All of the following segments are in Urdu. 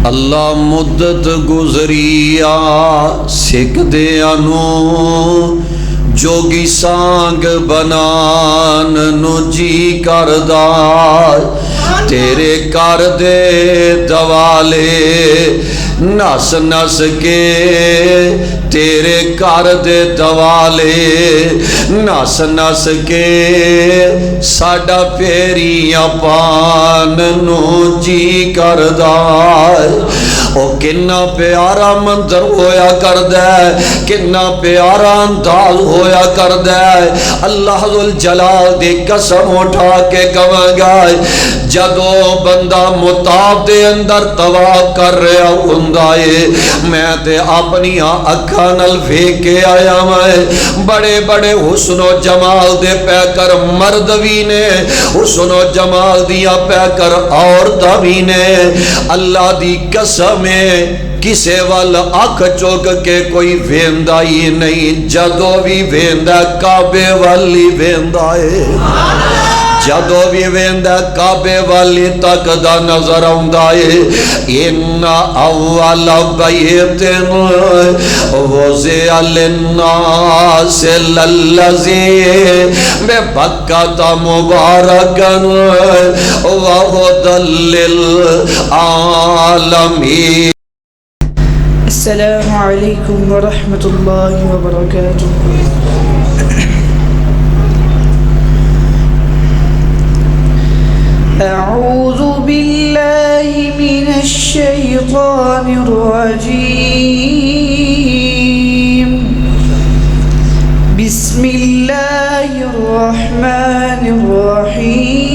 اللہ مدت گزریا سکھ دیا نو جوگی سانگ بنان نو جی کردا تیرے کر دے دوالے نس نس کے تیرے کر دے دوالے نس نس کے ساڈا پیریاں پان نو جی کردا او کنا پیارا منظر ہویا کردہ ہے کنا پیارا انداز ہویا کردہ ہے اللہ ذوالجلال دی قسم اٹھا کے کہاں گا جدو بندہ مطاب دے اندر طواف کر رہا ہندائے میں تے اپنی اکھاں نال ویکھ کے آیا میں بڑے بڑے حسن و جمال دے پہ کر مرد بھی نے حسن و جمال دیا پہ کر عورت بھی نے اللہ دی قسم کسے وال اکھ چوک کے کوئی ویندہ ہی نہیں جدو بھی ویندہ کعبے والی ویندہ ہے جدو بھی ویندہ کعبے والی تک دا نظر آندائے ان اول بیت وضع للناس للذی ببکۃ مبارکا وہدی للعالمین۔ السلام علیکم ورحمۃ اللہ وبرکاتہ۔ اعوذ باللہ من الشیطان الرجیم، بسم اللہ الرحمن الرحیم۔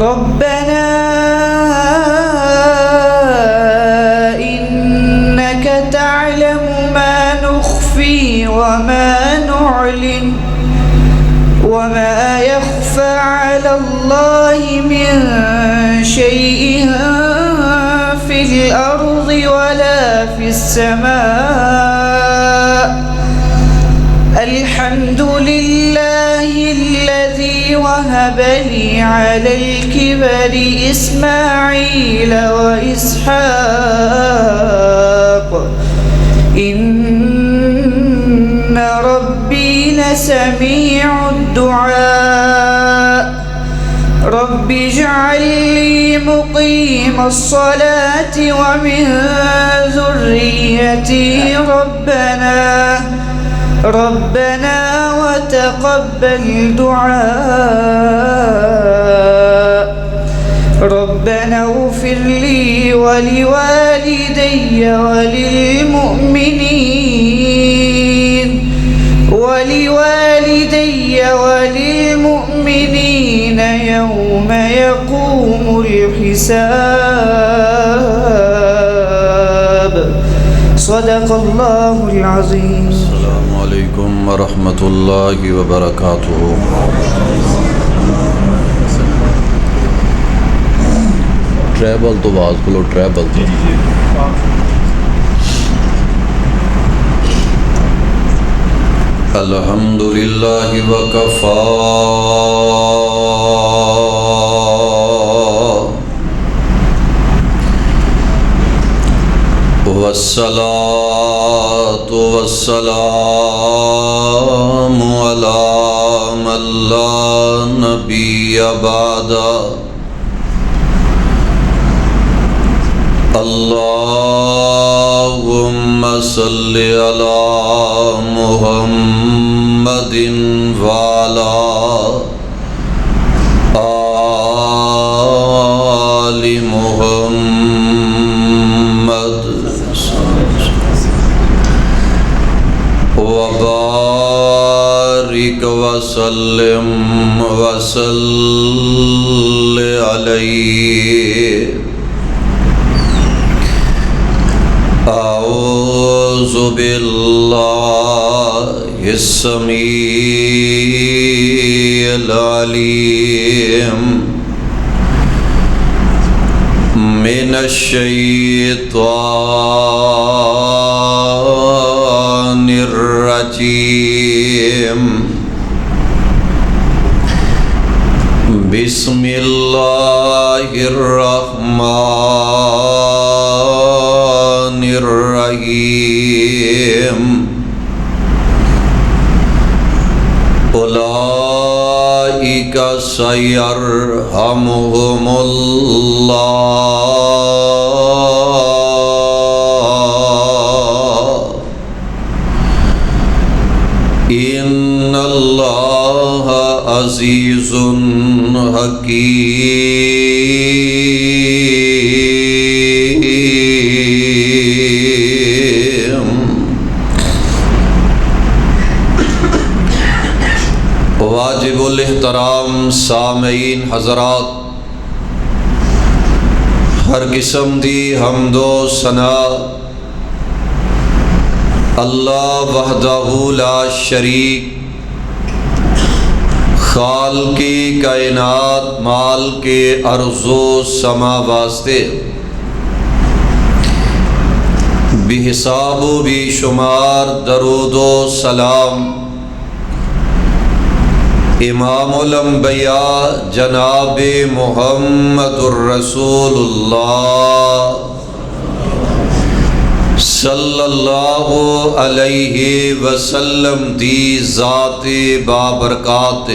ربنا إنك تعلم ما نخفي وما نعلن وما يخفى على الله من شيء في الأرض ولا في السماء الحمد لله الذي وهب لي على الكبر إسماعيل وإسحاق إن ربي لسميع الدعاء رب اجعل لي مقيم الصلاة ومن ذريتي ربنا وتقبل دعاء ربنا اغفر لي ولوالدي وللمؤمنين يوم يقوم الحساب صدق اللہ العظیم۔ السلام علیکم ورحمۃ اللہ وبرکاتہ۔ ٹریبل تو باز کلو ٹریبل تو الحمدللہ وکفا والصلاة والسلام على من لا نبي بعده اللهم صل على محمد وعلى آل محمد وبارك وسلم وصل عليه۔ اعوذ باللہ السمیع العلیم من الشیطان الرجیم۔ بسم اللہ الرحمن الرحیم اولئک سیرحمہم اللہ ان اللہ عزیز حکیم۔ واجب الاحترام سامعین حضرات، ہر قسم دی حمد و ثنا اللہ وحدہ لا شریک خالقی کائنات مال کے ارض و سما واسطے بے حساب و بے شمار درود و سلام امام الانبیاء جناب محمد الرسول اللہ صلی اللہ علیہ وسلم دی ذات بابرکات۔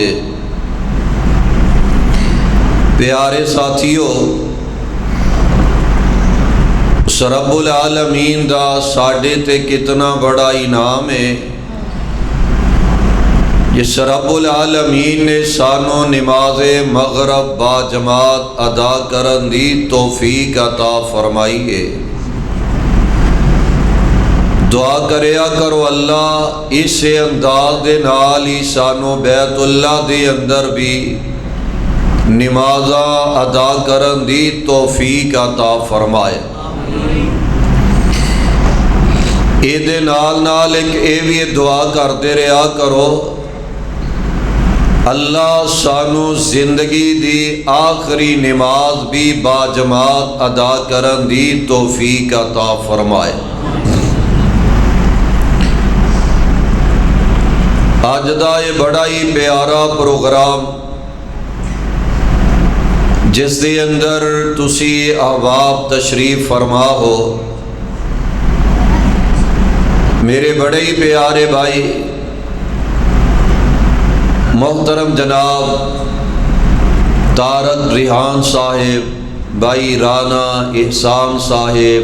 پیارے ساتھیو، رب العالمین دا ساڈے تے کتنا بڑا انعام ہے جس رب العالمین نے سانو نماز مغرب با جماعت ادا کرن دی توفیق عطا فرمائی ہے۔ دعا کریا کرو اللہ اس انداز دے نال ہی سانو بیت اللہ دے اندر بھی نمازاں ادا کرن دی توفیق عطا فرمائے۔ اے دے نال ایک اے بھی دعا کرتے رہا کرو اللہ سانو زندگی دی آخری نماز بھی با جماعت ادا کرن دی توفیق عطا فرمائے۔ اج دا یہ بڑا ہی پیارا پروگرام جس دے اندر تسی احباب تشریف فرما ہو، میرے بڑے ہی پیارے بھائی محترم جناب طارق ریحان صاحب، بھائی رانا احسان صاحب،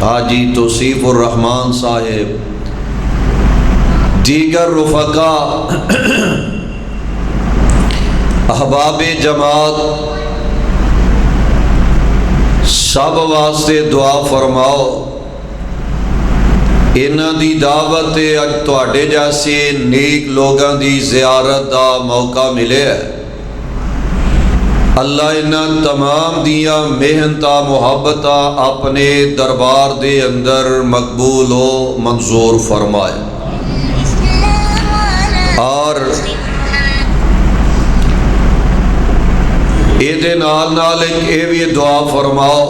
حاجی توصیف الرحمان صاحب، دیگر رفقا، احباب جماعت، سب واسطے دعا فرماؤ۔ انہاں دی دعوت اج تواڈے جیسے نیک لوگاں دی زیارت دا موقع ملے ہے۔ اللہ انہاں تمام دیاں محنتاں محبتاں اپنے دربار دے اندر مقبول و منظور فرمائے، اور ایدے نال ایک بھی دعا فرماؤ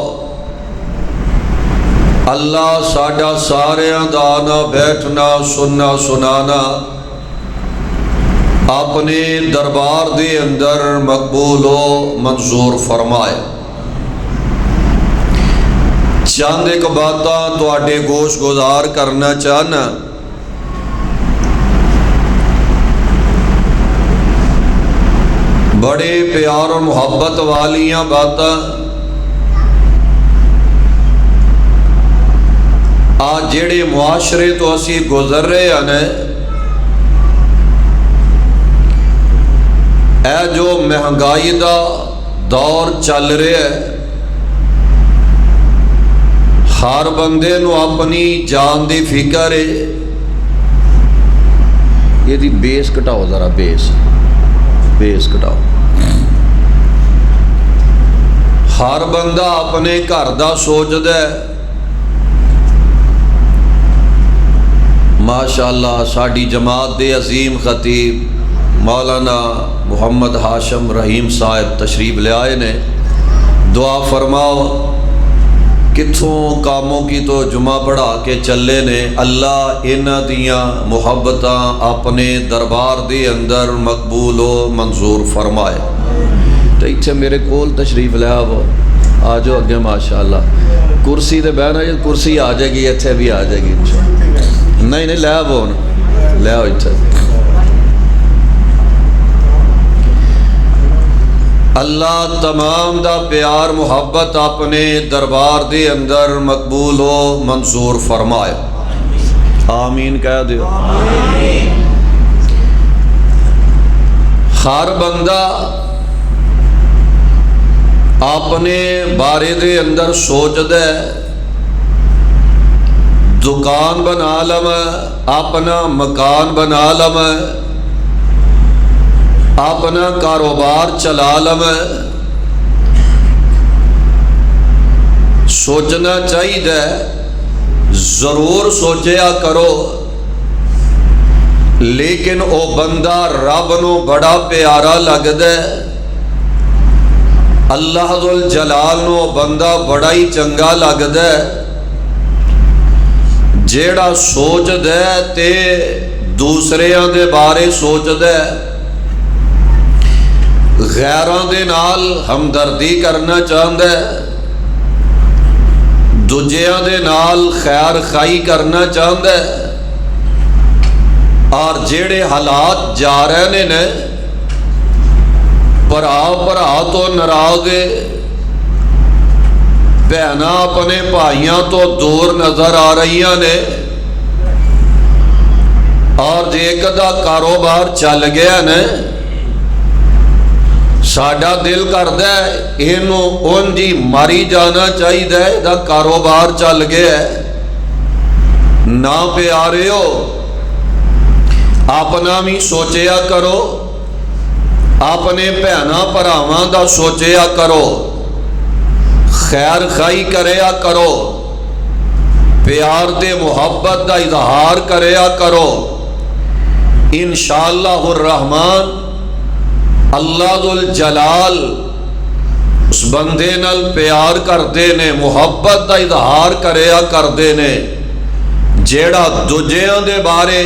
اللہ ساڈا ساریاں دا آنا بیٹھنا سننا سنانا اپنے دربار دے اندر مقبول و منظور فرمائے۔ چند ایک باتاں تواڈے گوش گزار کرنا چاہنا۔ بڑے پیار و محبت والیاں باتاں آج جڑے معاشرے تو اسی گزر رہے ہیں، اے جو مہنگائی دا دور چل رہا ہے، ہر بندے نو اپنی جان دی فکر ہے۔ یہ دی بیس کٹاؤ ذرا، بیس کٹاؤ۔ ہر بندہ اپنے گھر دا سوچدا ہے۔ ماشاءاللہ ساڈی جماعت دے عظیم خطیب مولانا محمد ہاشم رحیم صاحب تشریف لے آئے نے، دعا فرماؤ کتھوں کاموں کی تو جمعہ پڑھا کے چلے نے. اللہ انہاں دیاں محبتاں اپنے دربار دے اندر مقبول و منظور فرمائے. تو اتھے میرے کول تشریف لے آو, آ جاؤ اگے ماشاءاللہ. کرسی تے بہنا جی, کرسی آ جائے گی, اتھے بھی آ جائے گی انشاءاللہ. نہیں لے آو, لے آو اتھے. اللہ تمام دا پیار محبت اپنے دربار دے اندر مقبول و منظور فرمائے. آمین کہہ دیو. ہر بندہ اپنے بارے دے اندر سوچ دے, دکان بنا لم, اپنا مکان بنا لم, اپنا کاروبار چلا لم. سوچنا چاہیے, ضرور سوچیا کرو, لیکن او بندہ رب نو بڑا پیارا لگدا ہے. اللہ ذل جلال نو بندہ بڑا ہی چنگا لگدا ہے جیڑا سوچ دے تے دوسریاں دے بارے سوچ دے, غیراں دے نال ہمدردی کرنا چاہندا ہے, دوجیاں دے نال خیر خائی کرنا چاہندا ہے. اور جیڑے حالات جا رہے نے بھرا تو ناراض, بہنا اپنے بھائیاں تو دور نظر آ رہی نے, اور ایک دا کاروبار چل گیا نے, ساڈا دل کردا ہے اینوں اون جی ماری جانا چاہیے, دا کاروبار چل گیا ہے. نہ پیاریو, اپنا بھی سوچیا کرو, اپنے بہنا بھراواں دا سوچیا کرو, خیر خائی کریا کرو, پیار دے محبت دا اظہار کریا کرو. انشاءاللہ الرحمن اللہ ذل جلال اس بندے نال پیار کردے نے, محبت دا اظہار کریا کردے نے, جیڑا دوجیاں دے بارے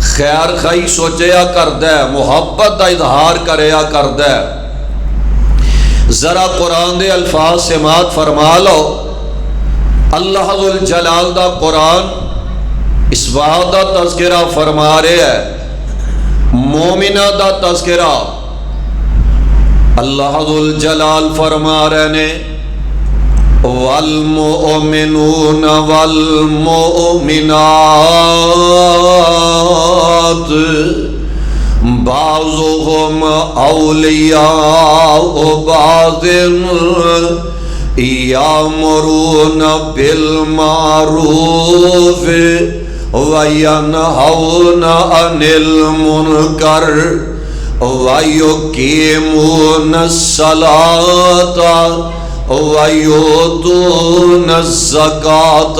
خیر خائی سوچیا کردہ ہے, محبت دا اظہار کریا کردہ ہے. ذرا قرآن دے الفاظ سماعت فرما لو. اللہ ذل جلال دا قرآن اس بات دا تذکرہ فرما رہے ہے, مومنہ دا تذکرہ. اللہ ذل جلال فرما رہے نے, والمؤمنون والمؤمنات بعضهم اولیاء بعض یامرون بالمعروف وینہون عن المنکر وَيُقِيمُونَ الصَّلَاةَ وَيُؤْتُونَ الزَّكَاةَ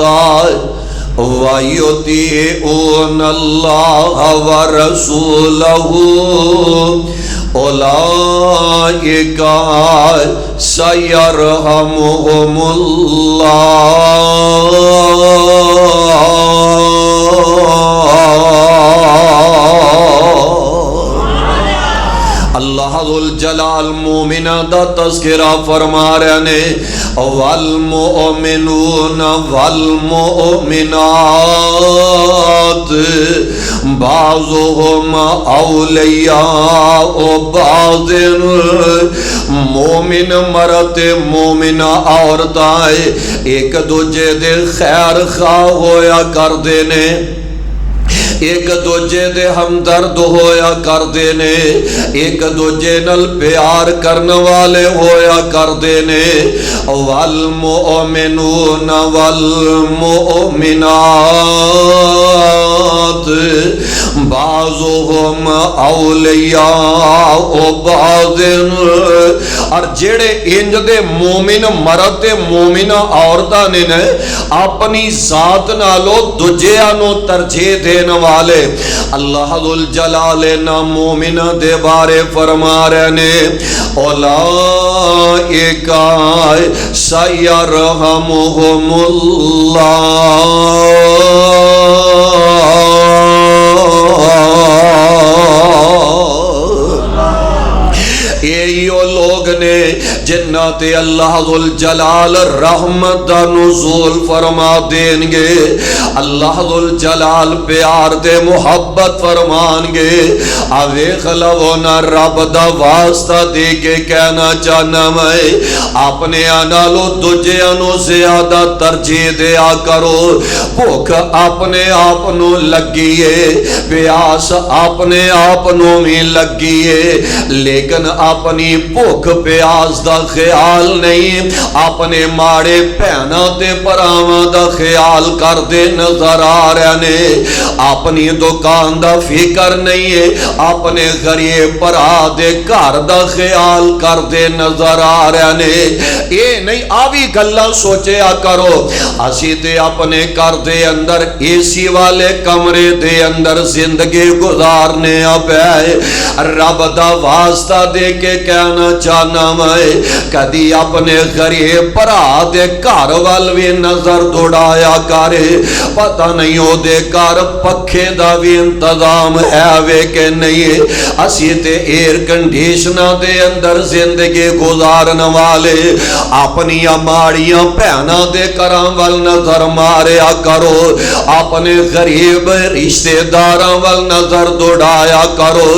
وَيُطِيعُونَ اللَّهَ وَرَسُولَهُ أُولَئِكَ سَيَرْحَمُهُمُ اللہ ذل جلال مومنہ دا تذکرہ فرما رہے نے, والمؤمنون والمؤمنات بعضهم اولیاء بعض. مومن مرد مومنہ عورتاں ایک دوجے دے خیر خواہ ہویا کردے نے, ایک دوجے دے ہمدرد ہویا کردے نے, ایک دوجے نل پیار کرن والے ہویا کردے نے. والمؤمنون والمؤمنات بعضهم اولیاء بعض. اور جیڑے انج دے مومن مرد تے مومنہ عورتاں نے اپنی ذات نالو دوجیاں نو ترجیح دین والے والے اللہ ذل جلال نا مومن دے بارے فرما رہے نے اولئک سیرحمہم ایو لوگ نے جنہ تے اللہ ذل جلال رحمت دا نزول فرما دیں گے اللہ ذل جلال پیار دے محبت فرمان گے آویخ لونا رب دا واسطہ دے کے کہنا چاہنا میں اپنے آنالو دجے انو زیادہ ترجیح دیا کرو بھوک اپنے آپنو لگیے پیاس اپنے آپنو میں لگیے لیکن اپنی بھوک پیاس دا خیال نہیں اپنے ماڑے پہنا تے پراواں دا خیال کر دے نظر آ رہے نے اپنی دکان دا فکر نہیں ہے اپنے غریب پرا دے گھر دا خیال کر دے نظر آ رہے نے اے نہیں آوی گلاں سوچیا کرو اسی تے اپنے گھر دے اندر اے سی والے کمرے دے اندر زندگی گزارنے پے رب دا واسطہ دے کے کہنا چاہنا میں کدی اپنے غریب پرا دے گھر وال بھی نظر دوڑایا کرے پتہ نہیں ہو دے گھر پکھے دا بھی انتظام ہے وے کہ نہیں اسی تے ایئر کنڈیشنہ دے اندر زندگی گزارن والے اپنی ماڑیاں پہنا دے کرام وال نظر ماریا کرو اپنے غریب رشتہ داراں وال نظر دوڑایا کرو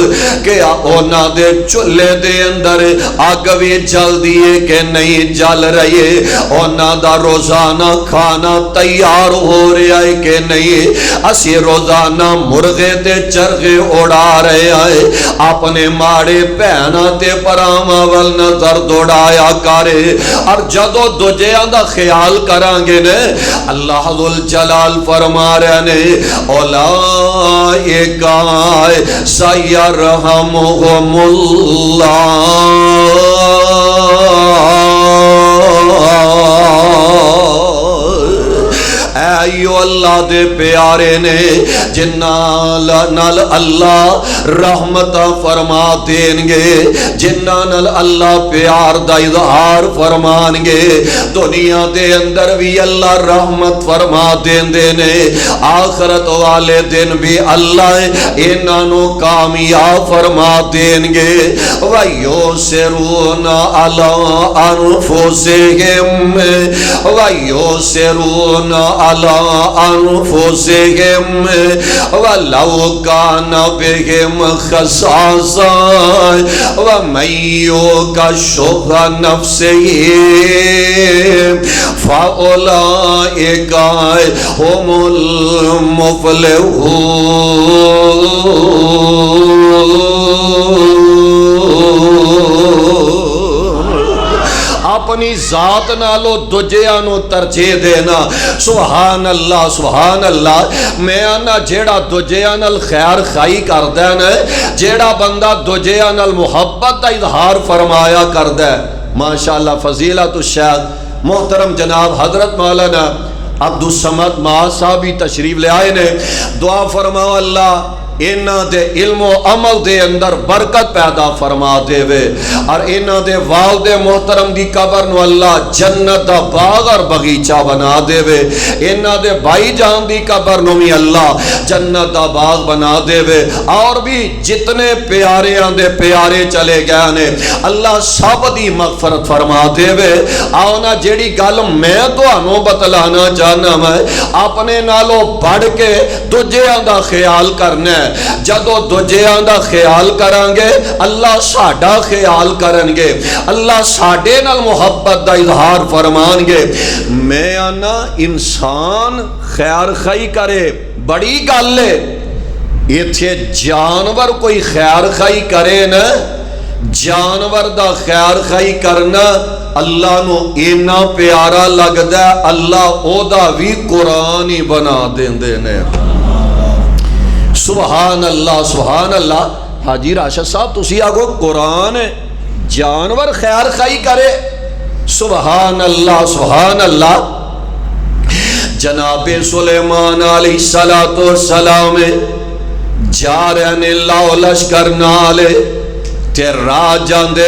کہ اونا دے چلے دے اندر آگ بھی جل دیئے کہ نہیں جل رہے اونا دا روزانہ کھانا تیار ہو رہا ہے کہ نہیں اسی روزانہ مرغے تے چرغے اڑا رہے ہیں اپنے ماڑے پہنا تے پراما ول نظر دوڑایا کرے اور جدو دجیاں دا خیال کرانگے نے اللہ ذل جلال فرما رہے نے اولئک سیرحمہم اللہ ایو اللہ دے پیارے نے جنال نال اللہ رحمت فرما دیں گے جنال اللہ پیار دا اظہار فرمان گے دنیا دے اندر بھی اللہ رحمت فرما دیں دینے آخرت والے دن بھی اللہ انانو کامیاب فرما دیں گے وَيُسِرُونَ عَلَىٰ أَنفُسِهِمْ وَيُسِرُونَ عَلَىٰ أَنفُسِهِمْ وَلَوْ كَانَ بِهِمْ خَصَاصَةٌ وَمَن يُوقَ شُحَّ نَفْسِهِ فَأُولَئِكَ هُمُ الْمُفْلِحُونَ اپنی ذات نالو دجیانو ترجیح دینا سبحان اللہ میں آنا جیڑا دجیانال خیر خائی کر دینا جیڑا بندہ دجیانال محبت دا اظہار فرمایا کر دے ماشاءاللہ فضیلت الشیخ محترم جناب حضرت مولانا عبدالصمد ماہ صاحبی تشریف لے آئے نے دعا فرماؤ اللہ انہاں دے علم و عمل دے اندر برکت پیدا فرما دے وے اور انہاں دے والد محترم دی قبر نو اللہ جنت دا باغ اور بغیچہ بنا دے وے انہاں دے بھائی جان دی قبر نو بھی اللہ جنت دا باغ بنا دے وے اور بھی جتنے پیارے آندے پیارے چلے گئے نے اللہ سب دی مغفرت فرما دے وے آونا جیڑی گل میں تو بتلانا چاہنا میں اپنے نالو بڑھ کے تجھے آندہ خیال کرنے جدو دجیاں دا خیال کرانگے اللہ ساڑھا خیال کرنگے اللہ ساڑھے نال محبت دا اظہار فرمانگے میں آنا انسان خیر خائی کرے بڑی گل لے یہ تھے جانور کوئی خیر خائی کرے نا جانور دا خیر خائی کرنا اللہ نو اینا پیارا لگ دا اللہ او دا بھی قرآن ہی بنا دیں دینے سبحان اللہ حاجی راشد صاحب تسی آگو قرآن جانور خیر خائی کرے سبحان اللہ جناب سلیمان علیہ السلام جا رہے نے لاؤ لشکر نالے تے راہ جاندے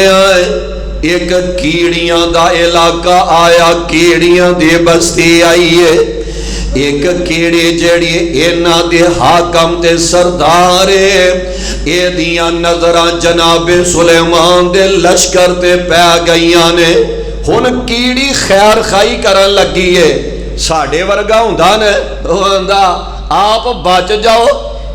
آئے ایک کیڑیاں دا علاقہ آیا، کیڑیاں دی بستی آئیے، ایک کیڑی جیڑی اینا دے حاکم تے سردارے اے دیاں نظرہ جناب سلیمان دے لشکر تے پہ گئیاں نے، ہن کیڑی خیر خائی کرن لگی ہے، ساڑھے ورگا ہوندہ نے ہوندہ آپ بچ جاؤ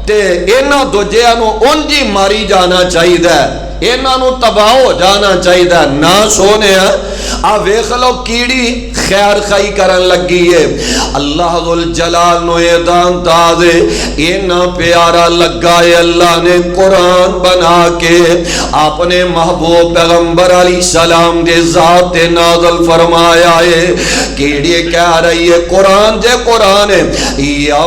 تے اینا دوجیاں نو انجی ماری جانا چاہی دے، اینا نو تباہ ہو جانا چاہی دے، نہ سونے ہیں آپ ویخ لو کیڑی خیر خائی کرن لگی ہے۔ اللہ ذوالجلال نو ایدان تازے اینا پیارا لگا ہے، اللہ نے قرآن بنا کے اپنے محبوب پیغمبر علیہ السلام دے ذات نازل فرمایا ہے۔ کیڑی کہہ رہی ہے قرآن جے قرآن ہے، یا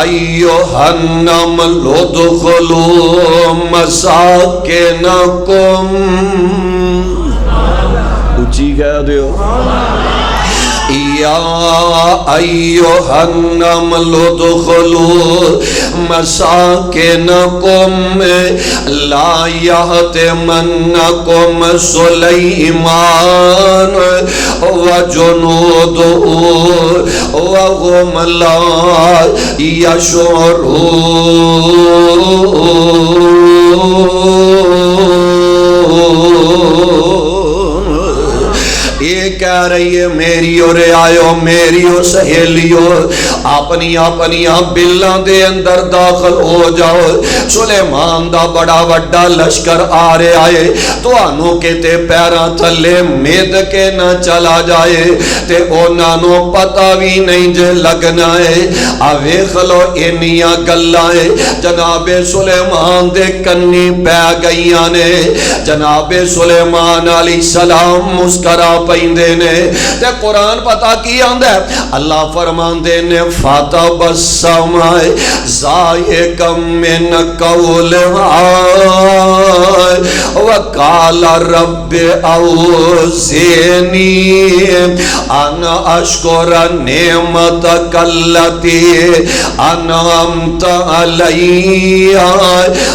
ایوہ النمل ادخلوا مساکنکم، اچھی کہہ دیو، یا ایوہ النمل ادخلوا مساکنکم لا یحطمنکم سلیمان وجنودہ وهم لا يشعرون۔ یہ کہہ رہی ہے میری اور آئیو میری اور سہیلیو اپنی بلّاں دے اندر داخل ہو جاؤ، سلیمان دا بڑا وڈا لشکر آ رہے آئے تو آنو کے تے پیران تھلے مید کے نہ چلا جائے تے اونانو پتہ بھی نہیں جے لگنا ہے۔ آوے خلو انیاں گلائے جناب سلیمان دے کنی پہ گئیاں نے، جناب سلیمان علیہ السلام مسکرا پہندے نے تے قرآن پتا کی آندہ ہے، اللہ فرمان دے نے فَتَبَسَّمَ ضَاحِكًا مِّنْ قَوْلِهَا وَقَالَ رَبِّ أَوْزِعْنِي أَنْ أَشْكُرَ نِعْمَتَكَ الَّتِي أَنْعَمْتَ عَلَيَّ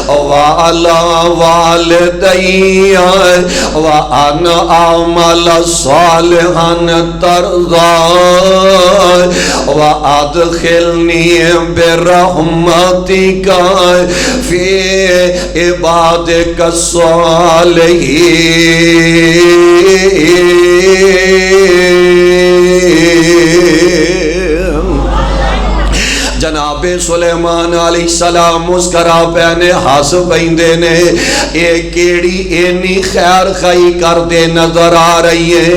وَعَلَى وَالِدَيَّ وَأَنْ أَعْمَلَ صَالِحًا تَرْضَاهُ وَأَدْخِلْنِي بِرَحْمَتِكَ فِي عِبَادِكَ الصَّالِحِينَ۔ جناب سلیمان علیہ السلام مسکرا پہنے ہاس پہندے نے، ایک کیڑی اینی خیر خائی کر دے نظر آ رہی ہے،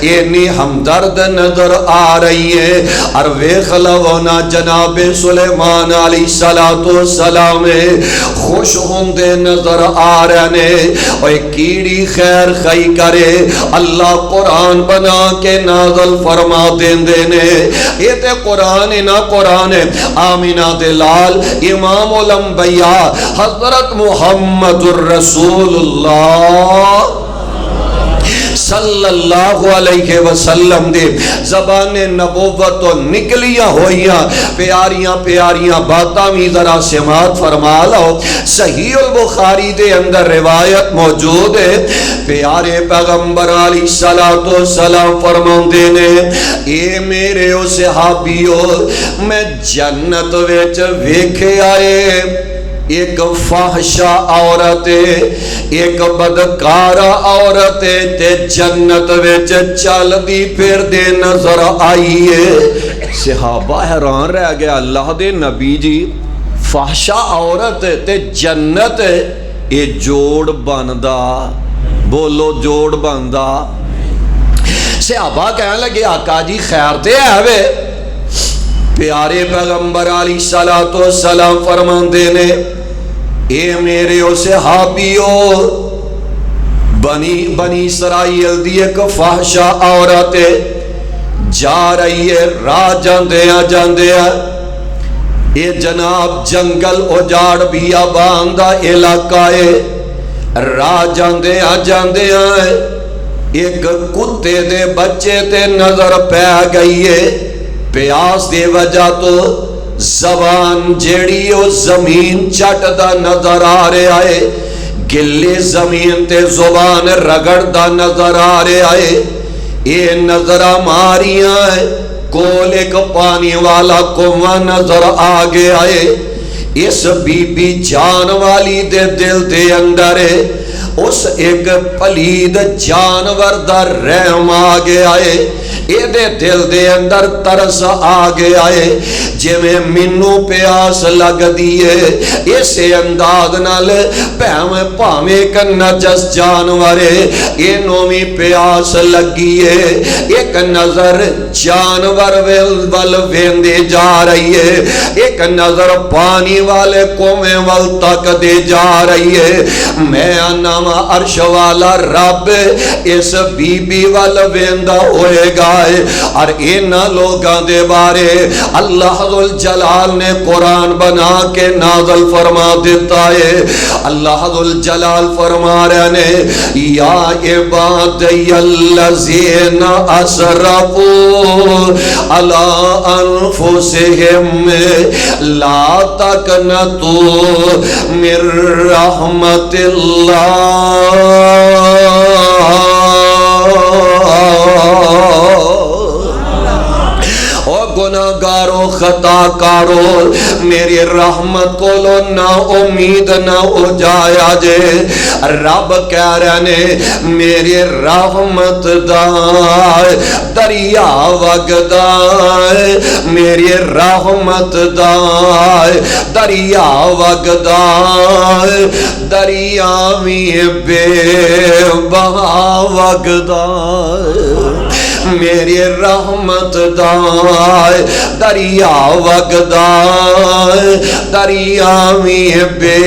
اینی ہمدرد نظر آ رہی ہے، اور ویخ لونا جناب سلیمان علیہ السلام خوش ہوندے نظر آ رہنے، اور ایک کیڑی خیر خائی کرے اللہ قرآن بنا کے نازل فرما دیندے نے۔ یہ تے قرآن نہ قرآن ہے، آمینہ دلال امام الانبیاء حضرت محمد الرسول اللہ صلی اللہ علیہ وسلم دے زبان نبوت و نکلیاں ہوئیاں پیاریاں باتاں بھی ذرا سماعت فرما لو۔ صحیح البخاری دے اندر روایت موجود ہے، پیارے پیغمبر علیہ السلام فرماندے نے، اے میرے او صحابیو میں جنت وچ ویکھے آئے ایک فحشہ عورت ایک بدکار عورت تے جنت وچ چل دی پھر دے نظر آئیے۔ صحابہ حیران رہ گیا، اللہ دے نبی جی فحشہ عورت تے جنت اے جوڑ بندا، بولو جوڑ بندا۔ صحابہ کہنے لگے آقا جی خیر تے ہے وے؟ پیارے پیغمبر علیہ السلام فرماندے نے، اے میرے او صحابیو بنی اسرائیل دی ایک فحشہ عورت جا رہی ہے، راہ جاندے ہیں یہ جناب جنگل اجاڑ بیابان دا علاقہ ہے، راہ جاندے ہیں ایک کتے دے بچے تے نظر پہ گئی ہے، پیاس دے وجہ تو زبان جیڑی او زمین چٹ دا نظر آ رہا ہے گلی زمین تے زبان رگڑ دا نظر آ رہا ہے یہ نظر ماریاں ہے کول ایک پانی والا کنواں نظر آ گیا ہے اس بی بی جان والی دے دل دے اندر ہے اس ایک پلید جانور دا رحم آ گیا ہے اے دے دل دے اندر ترس آ گیا ہے جے میں منو پیاس لگ دیئے اسے انداز نال پاویں ایک نجس جانور ہے اے نومی پیاس لگی ہے ایک نظر جانور ول ویندے جا رہی ہے ایک نظر پانی والے کومیں ول تک دے جا رہی ہے میں نام عرش والا رب اس بی بی ول ویندا ہوئے گا اور ان لوگاں دے بارے اللہ ذوالجلال نے قرآن بنا کے نازل فرما دیتا ہے اللہ ذوالجلال فرما رہے نے یا عبادی الذین اسرفوا علی انفسہم لا تقنطوا من رحمت اللہ گناہگارو خطا کارو میری رحمت کو لو نہ امید نہ ہو جایا جے رب کہہ رہے نے میری رحمت دائے دریا وگدائے میری رحمت دائے دریا وگدائے دریا میں بے بہا وگدائے میری رحمت دائے دریا وگدائے دریا میں بے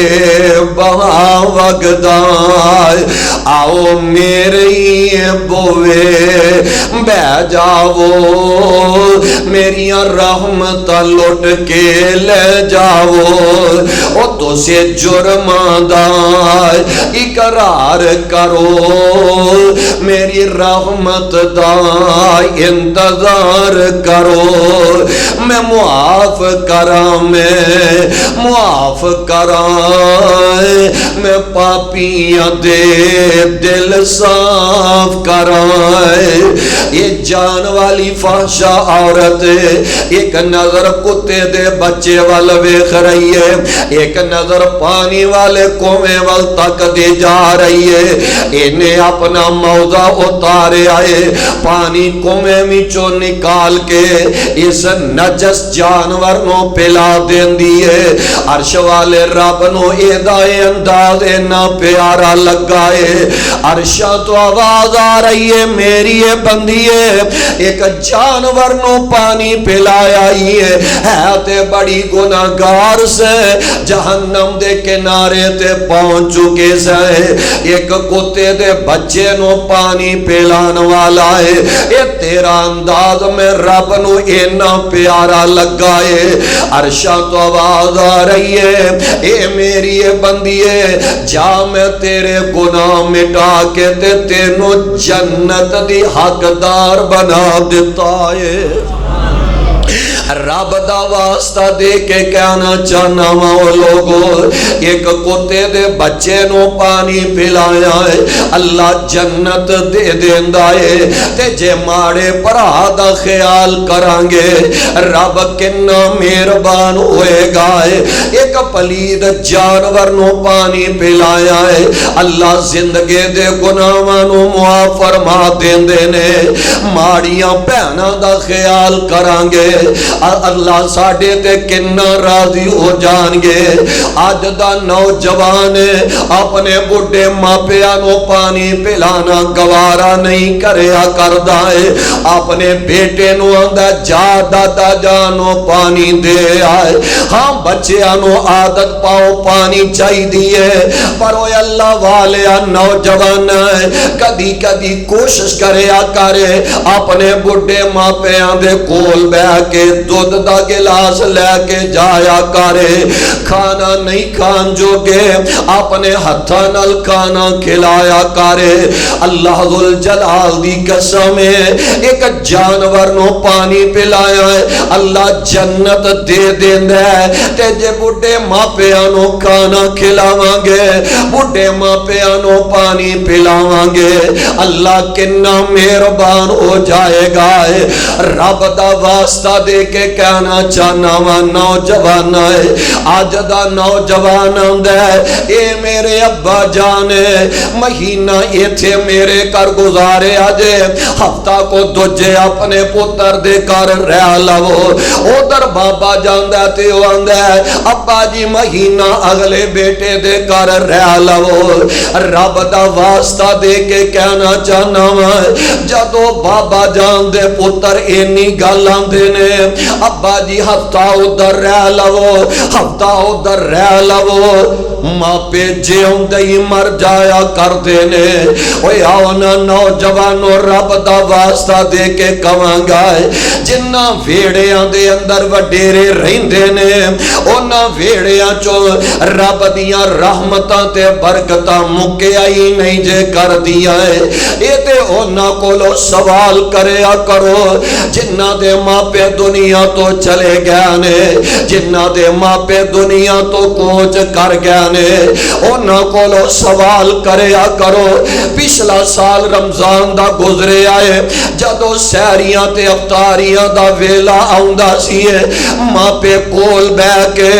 بہا وگدائے آؤ میری بوے بہ جاؤ میری رحمت لوٹ کے لے جاؤ او تو سے جرمان دائے اقرار کرو میری رحمت دائے انتظار کرو میں معاف کراں میں معاف کراں میں پاپیاں دے دل صاف کراں یہ جان والی فحشا عورت ایک نظر کتے دے بچے وال ویکھ رہی ہے ایک نظر پانی والے کنویں وال تک دے جا رہی ہے انہیں اپنا موضع اتارے آئے پانی کنویں وچوں نکال کے اس نجس جانور نو پلا دیندی ہے عرش والے رب نو ایدائے انداز نہ پیارا لگا ہے عرشہ تو آواز آ رہی ہے میری بندی ہے ایک جانور نو پانی پلایا ہی ہے تے بڑی گناہگار سے جہنم دے کنارے تے پہنچ چکے سے ایک کتے دے بچے نو پانی پلان والا ہے اے تیرا انداز میں رب نو اینا پیارا لگا ہے عرشہ تو آواز آ رہی ہے اے میری بندی ہے جا میں تیرے گناہ مٹا کے تے تینو جنت دی حقدار بنا دیتا ہے رب دا واسطہ دے کے کہنا چاہنا وہ لوگوں ایک کتے دے بچے نو پانی پلایا ہے اللہ جنت دے دیندا ہے تے جے ماڑے بھرا دا خیال کرانگے رب کنا مہربان ہوئے گا ایک پلید جانور نو پانی پلایا ہے اللہ زندگی دے گناہاں نو معاف فرما دیندے نے ماڑیاں بہناں دا خیال کرانگے اللہ ساڑھے تے کنہ راضی ہو جان گے آج دا نوجوان اپنے بڑھے ماپیا نو پانی پلانا گوارا نہیں کریا کردہ ہے اپنے بیٹے نو اندہ جا دادا جانو پانی دے آئے ہاں بچیاں نو عادت پاؤ پانی چاہی دیئے پر اوہ اللہ والے نوجوان کدی کدی کوشش کریا کرے اپنے بڑھے ماپیا دے کول بہ کے دودھ دا گلاس لے کے جایا کرے کھانا نہیں کھان جو گے اپنے ہتھاں نال کھانا کھلایا کرے اللہ ذوالجلال دی قسم ہے ایک جانور نو پانی پلایا ہے اللہ جنت دے دیندا ہے تے جے بڈھے ماپیاں نو کھانا کھلاواں گے بڈھے ماپیاں نو پانی پلاواں گے اللہ کنا مہربان ہو جائے گا رب دا واسطہ دے کے کہنا چاہنا وا نوجوان ہے آج دا نوجوان آندا ہے اے میرے ابا جان مہینہ ایتھے میرے کر گزارے آجے ہفتہ کو دوجے اپنے پتر دے کر رہ لو ادھر بابا جاندا تے او آندا ہے ابا جی مہینہ اگلے بیٹے دے کر رہ لو رب دا واسطہ دے کے کہنا چاہنا وا جدو بابا جان دے پتر اینی گل آندے نے ابا جی ہفتہ ادھر رہ لو ہفتہ ادھر رہ لو ماپے جیوندے ہی مر جایا کر دینے اوے آؤ نا نوجوانو رب دا واسطہ دے کے کواں گا جنہ ویڑیاں دے اندر وڈیرے رہندے نے اونا ویڑیاں چو رب دیاں رحمتاں تے برکتاں مکیا ہی نہیں جے کر دیا ہے اے تے اونا کولو سوال کریا کرو جنہ دے ماپے دنیا تو چلے گیا نے جنہ دے ماپے دنیا تو کوچ کر گیا نے اونا کولو سوال کریا کرو پچھلا سال رمضان دا گزرے آئے جدو سہریاں تے افطاریاں دا ویلا آؤندا سی ماپے کول بے کے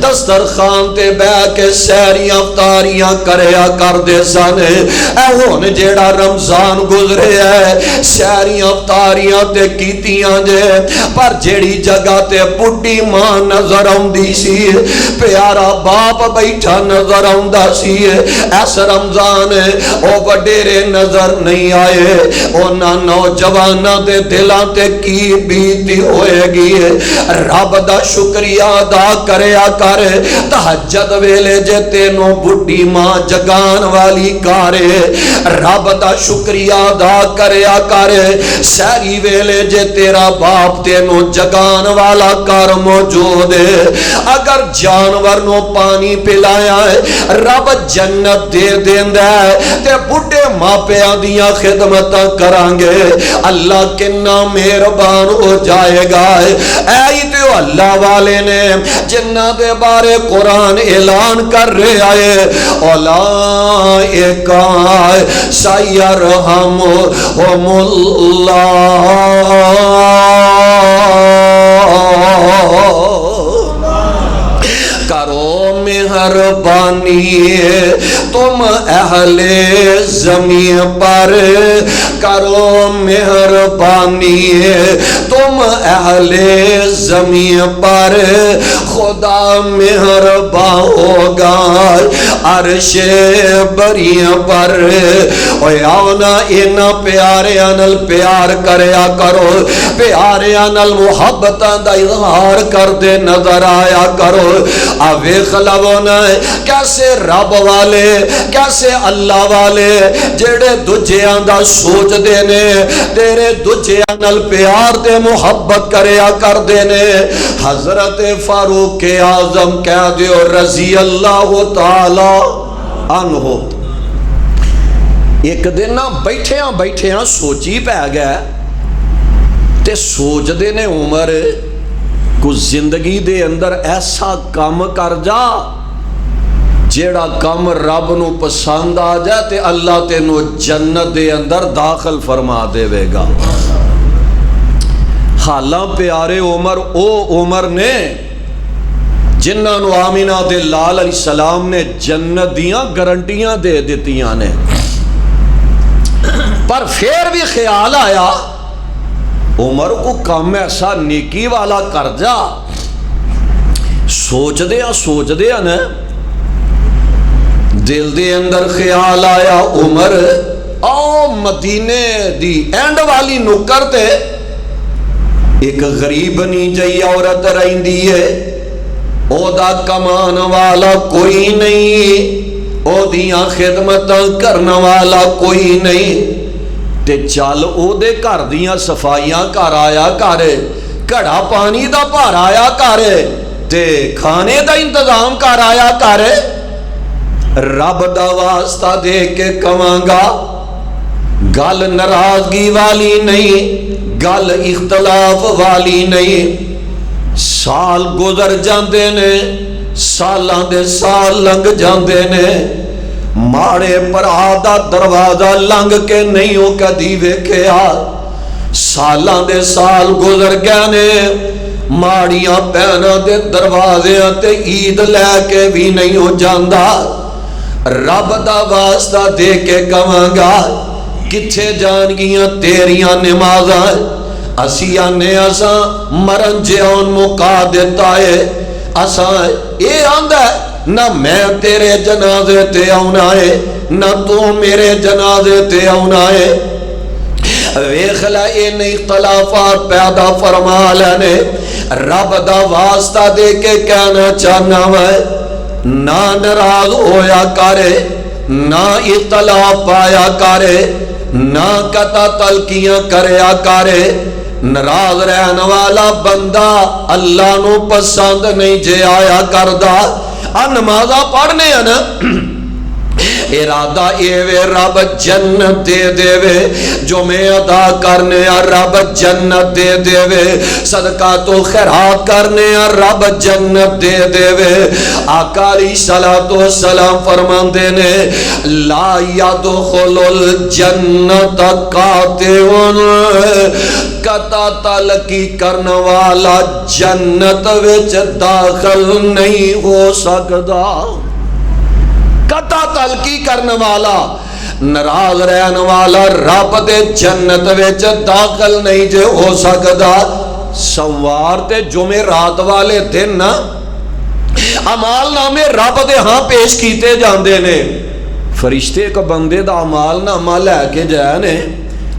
دسترخوان تے بے کے سہریاں افطاریاں کریا کر دے سن اے ہن جیڑا رمضان گزرے ہے سہریاں افطاریاں تے کیتیاں جے پر جیڑی جگہ تے بڈھی ماں نظر آؤندی سی پیارا باپ بیٹھا نظر آؤندا سی ایس رمضان او وڈیرے نظر نہیں آئے اونا نوجواناں دے دلاں تے کی بیتی ہوئے گی رب دا شکریہ ادا کریا کر تہجد ویلے جے تینوں بڈھی ماں جگان والی کارے رب دا شکریہ ادا کریا کر سہری ویلے جے تیرا باپ تینوں جگان والا کار موجود ہے اگر جانور نو پانی پلایا ہے رب جنت دے دیندا ہے تے بڈھے ماپیاں دیاں خدمتاں کرانگے اللہ کنا مہربان ہو جائے گا اے تے اللہ والے نے جنہ دے بارے قرآن اعلان کر رہے آئے اولائک سیرحمہم اللہ کرو مہربانی تم اہل زمین پر کرو مہربانی تم اہل زمین پر خدا مہربان ہوگا عرش بری پر اوے آؤ نا اینا پیارے انل پیار کریا کرو پیارے انل محبتاں دا اظہار کر دے نظر آیا کرو آوے خلابونا کیسے رب والے کیسے اللہ والے جڑے دجیاں دا سوچ دینے تیرے دجیاں نل پیار دے محبت کریا کر دینے حضرت فاروق اعظم کہہ دیو رضی اللہ تعالی عنہ ایک دن نہ بیٹھیاں سوچی پہ گئے تے سوچ دینے عمر کو زندگی دے اندر ایسا کام کر جا جیڑا کام رب نو پسند آ جائے تے اللہ تینو جنت دے اندر داخل فرما دے وے گا حالاں پیارے عمر او عمر نے جنہ نو آمینہ دے لال علیہ السلام نے جنت دیاں گارنٹیاں دے دیتیاں نے پر پھر بھی خیال آیا عمر کو کام ایسا نیکی والا کر جا سوچ دیا نا دل دے اندر خیال آیا عمر آؤ مدینے دی اینڈ والی نکر تے ایک غریب نہیں جائی عورت رہن دیئے او دا کمان والا کوئی نہیں او دیاں خدمت کرنا والا کوئی نہیں تے چال او دے کر دیاں صفائیاں کر آیا کرے گھڑا پانی دا بھر آیا کر تے کھانے دا انتظام کر آیا کر. رب دا واسطہ دے کے کہاں گا گل ناراضگی والی نہیں, گل اختلاف والی نہیں. سال گزر جاندے نے, سالاں دے سال لنگ جاندے نے, ماڑے بھرا دا دروازہ لنگ کے نہیں ہو کدی ویکھیا. سالاں دے سال گزر گئے نے, ماڑیاں بہناں دے دروازے تے عید لے کے بھی نہیں ہو جاندا. رب دا واسطہ دے کے کہاں گا کتھے جان گیاں تیریاں نمازاں. اسی آنے اساں مرن جیون مکا دیتا ہے. اساں اے آندا ہے نہ میں تیرے جنازے تے آنا ہے نہ تو میرے جنازے تے آنا ہے. ویکھ لے ان اختلافات پیدا فرما لینے. رب دا واسطہ دے کے کہنا چاہنا ہے نہ ناراض ہویا کرے, نہ اختلاف پایا کرے, نہ قطع تلقیاں کریا کرے. ناراض رہن والا بندہ اللہ نو پسند نہیں جے آیا کردا. نمازاں پڑھنے ہیں نا, ارادہ اے وے رب جنت دے دے وے, جو میں ادا کرنے رب جنت دے دے وے, صدقہ تو خیرات کرنے رب جنت دے دے وے. آقا علیہ الصلوۃ والسلام فرماندے نے لا یدخل الجنت قاطع, قطع تلقی کرنے والا جنت وچ داخل نہیں ہو سکدا. قطع تلقی کرنے والا, ناراض رہنے والا رب دے جنت وچ داخل نہیں جے ہو سکدا. سوار تے جمعرات والے دن نا اعمال نامے رب دے ہاں پیش کیتے جاندے نے. فرشتے ایک بندے دا اعمال نامہ لے کے جائے نے,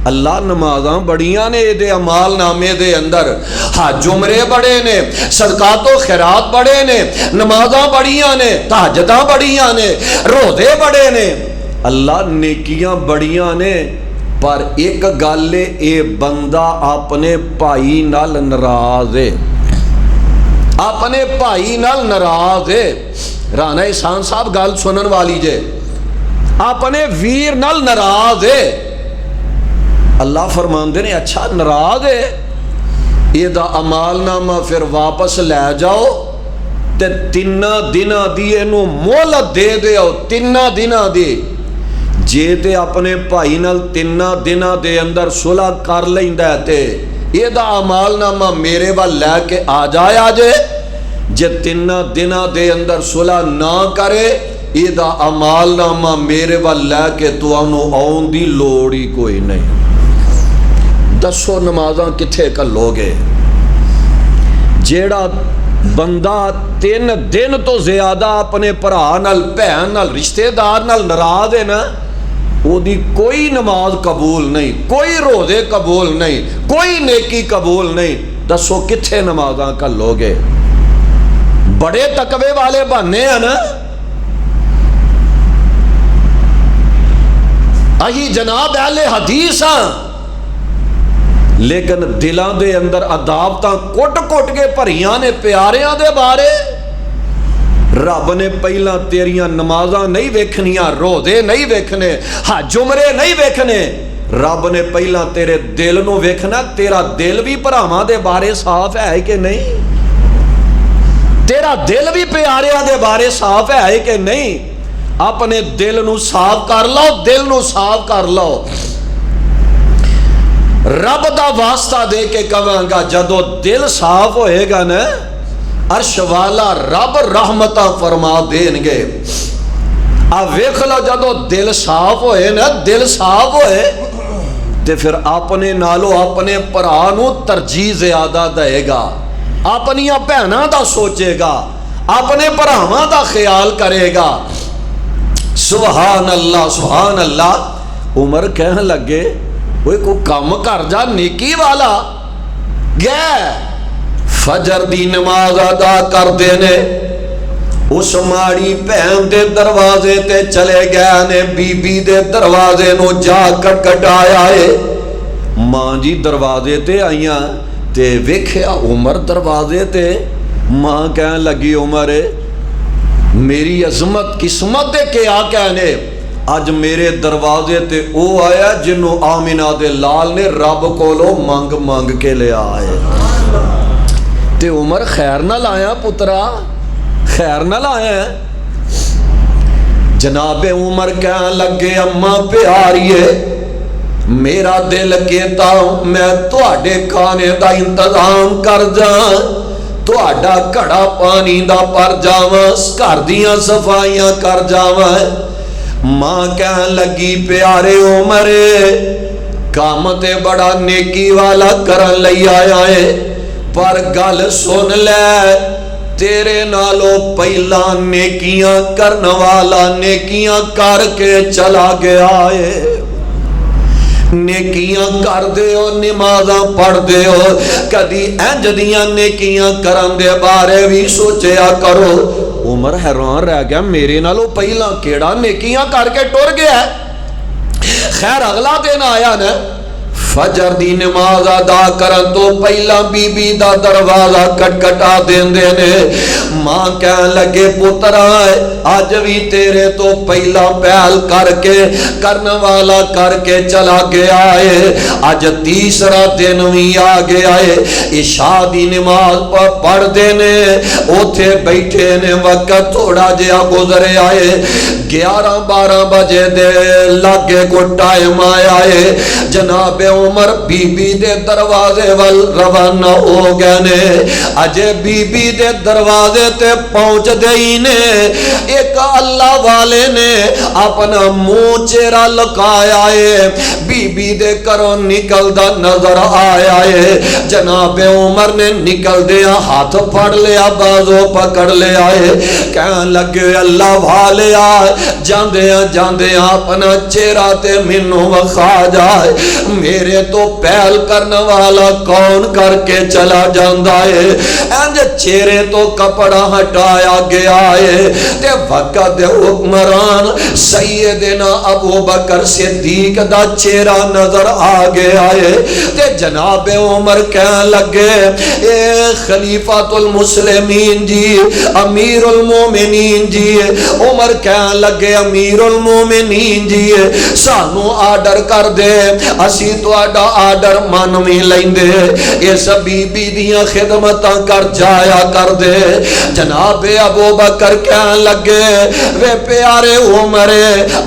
اللہ نمازاں بڑیاں نے دے اعمال نامے دے اندر, حج عمرے بڑے نے, صدقات و خیرات بڑے نے, نمازاں بڑیاں نے, تہجداں بڑیاں نے, روزے بڑے نے, اللہ نیکیاں بڑیاں نے. پر ایک گل اے بندہ اپنے بھائی نال ناراض ہے, اپنے بھائی نال ناراض ہے. رانا احسان صاحب گل سنن والی جے, اپنے ویر نال ناراض ہے. اللہ فرماندے نے اچھا ناراض ہے, یہ دا عمال نامہ پھر واپس لے جاؤ تے 3 دناں دی اینو مہلت دے دیو. 3 دناں دی جے تے اپنے بھائی نال 3 دناں دے اندر صلح کر لیندا تے یہ دا عمال نامہ میرے ول لے کے آ جایا جے. جے 3 دناں دے اندر صلح نہ کرے یہ دا عمال نامہ میرے ول لے کے تو انہوں آن دی لوڑ ہی کوئی نہیں. دسو نمازاں کتھے کلو گے؟ جیڑا بندہ 3 دن تو زیادہ اپنے بھرا نال بہن نال رشتہ دار نال ناراض ہے نا, او دی کوئی نماز قبول نہیں, کوئی روزے قبول نہیں, کوئی نیکی قبول نہیں. دسو کتھے نمازاں کلو گے؟ بڑے تقوی والے بننے ہیں نا, اہی جناب اہل حدیث ہاں, لیکن دلان دے اندر عداوتاں کٹ کٹ کے بھریاں نے پیاریاں دے بارے. رب نے پہلا تیریاں نمازاں نہیں ویکھنیاں, روزے نہیں ویکھنے, حج عمرے نہیں ویکھنے. رب نے پہلا تیرے دل نو ویکھنا, تیرا دل بھی بھراواں دے بارے صاف ہے کہ نہیں, تیرا دل بھی پیاریاں دے بارے صاف ہے کہ نہیں. اپنے دل نو صاف کر لو, دل نو صاف کر لو. رب دا واسطہ دے کے کہاں گا جدو دل صاف ہوئے گا نا, عرش والا رب رحمتہ فرما دیں گے. اب ویکھ لو جدو دل صاف ہوئے نا, دل صاف ہوئے تے پھر اپنے نالو اپنے پرانو ترجیح زیادہ دے گا, اپنی بہناں دا سوچے گا, اپنے پراواں دا خیال کرے گا. سبحان اللہ سبحان اللہ. عمر کہنے لگے کوئی کو کم کر جا نیکی والا. گئے فجر دی نماز ادا کر دینے, اس ماڑی بہن دے دروازے تے چلے گئے نے, بی بی دے دروازے نو جا کٹکٹایا ہے. ماں جی دروازے تے آئیاں تے ویکھیا عمر دروازے تے ماں کہن لگی عمر میری عظمت قسمت ہے کہ آ کہنے اج میرے دروازے تے او آیا جنوں آمینہ دے لال نے رب کولو منگ منگ کے لے آئے تے عمر خیر نہ لایا پترا خیر نہ لایا جناب عمر کہنے لگے اماں پیاریے میرا دل کہتا ہوں میں تواڈے کھانے دا انتظام کر جاں تواڈا کڑا پانی دا پر جاواں گھر دیاں صفائیاں کر جاواں ماں کہن لگی پیارے عمر کام تے بڑا نیکی والا کرن لئی آیا ہے پر گل سن لے تیرے نالو پہلا نیکیاں کرن والا نیکیاں کر کے چلا گیا ہے نیکیاں کر دے ہو نمازاں پڑھ دے ہو کدی انج دیاں نیکیاں کرن دے بارے بھی سوچیا کرو عمر حیران رہ گیا میرے نالو پہلا کیڑا نیکیاں کر کے ٹر گیا ہے خیر اگلا دن آیا نا فجر دی نماز ادا کرن تو پہلا بی بی دا دروازہ کٹکٹا دین دینے ماں کہن لگے پترا آج بھی تیرے تو پہلا پہل کر کے کرنے والا کر کے چلا گیا ہے آج تیسرا دن بھی آ گیا ہے عشاء دی نماز پڑھ دینے اوتھے بیٹھے نے وقت تھوڑا جیا گزرے آئے 11-12 بجے دے لگے کو ٹائم آیا ہے جناب عمر بی بی دے دروازے وال روانہ ہو گئے نے اجے بی بی دے دروازے تے پہنچ گئی نے ایک اللہ والے نے اپنا منہ چہرہ لکایا ہے بی بی دے کروں نکل دا نظر آیا ہے جناب عمر نے نکل دیا ہاتھ پھڑ لیا بازو پکڑ لیا ہے کہنے لگے اللہ والے آئے جاندیاں اپنا چہرہ تے منو وخا جائے میرے تو پہل کرنے والا کون کر کے چلا جاندہ ہے انج چہرے تو کپڑا ہٹایا گیا ہے تے وقت حکمران سیدنا ابو بکر صدیق دا چہرہ نظر آ گیا ہے تے جناب عمر کہنے لگے اے خلیفۃ المسلمین جی امیر المومنین جی عمر کہنے لگے امیر المومنین جی سانو آرڈر کر دے اسی تو آڈا آرڈر مانوی لیندے اس بی بی دیاں خدمتاں کر جایا کر دے جناب ابو بکر کہنے لگے وے پیارے عمر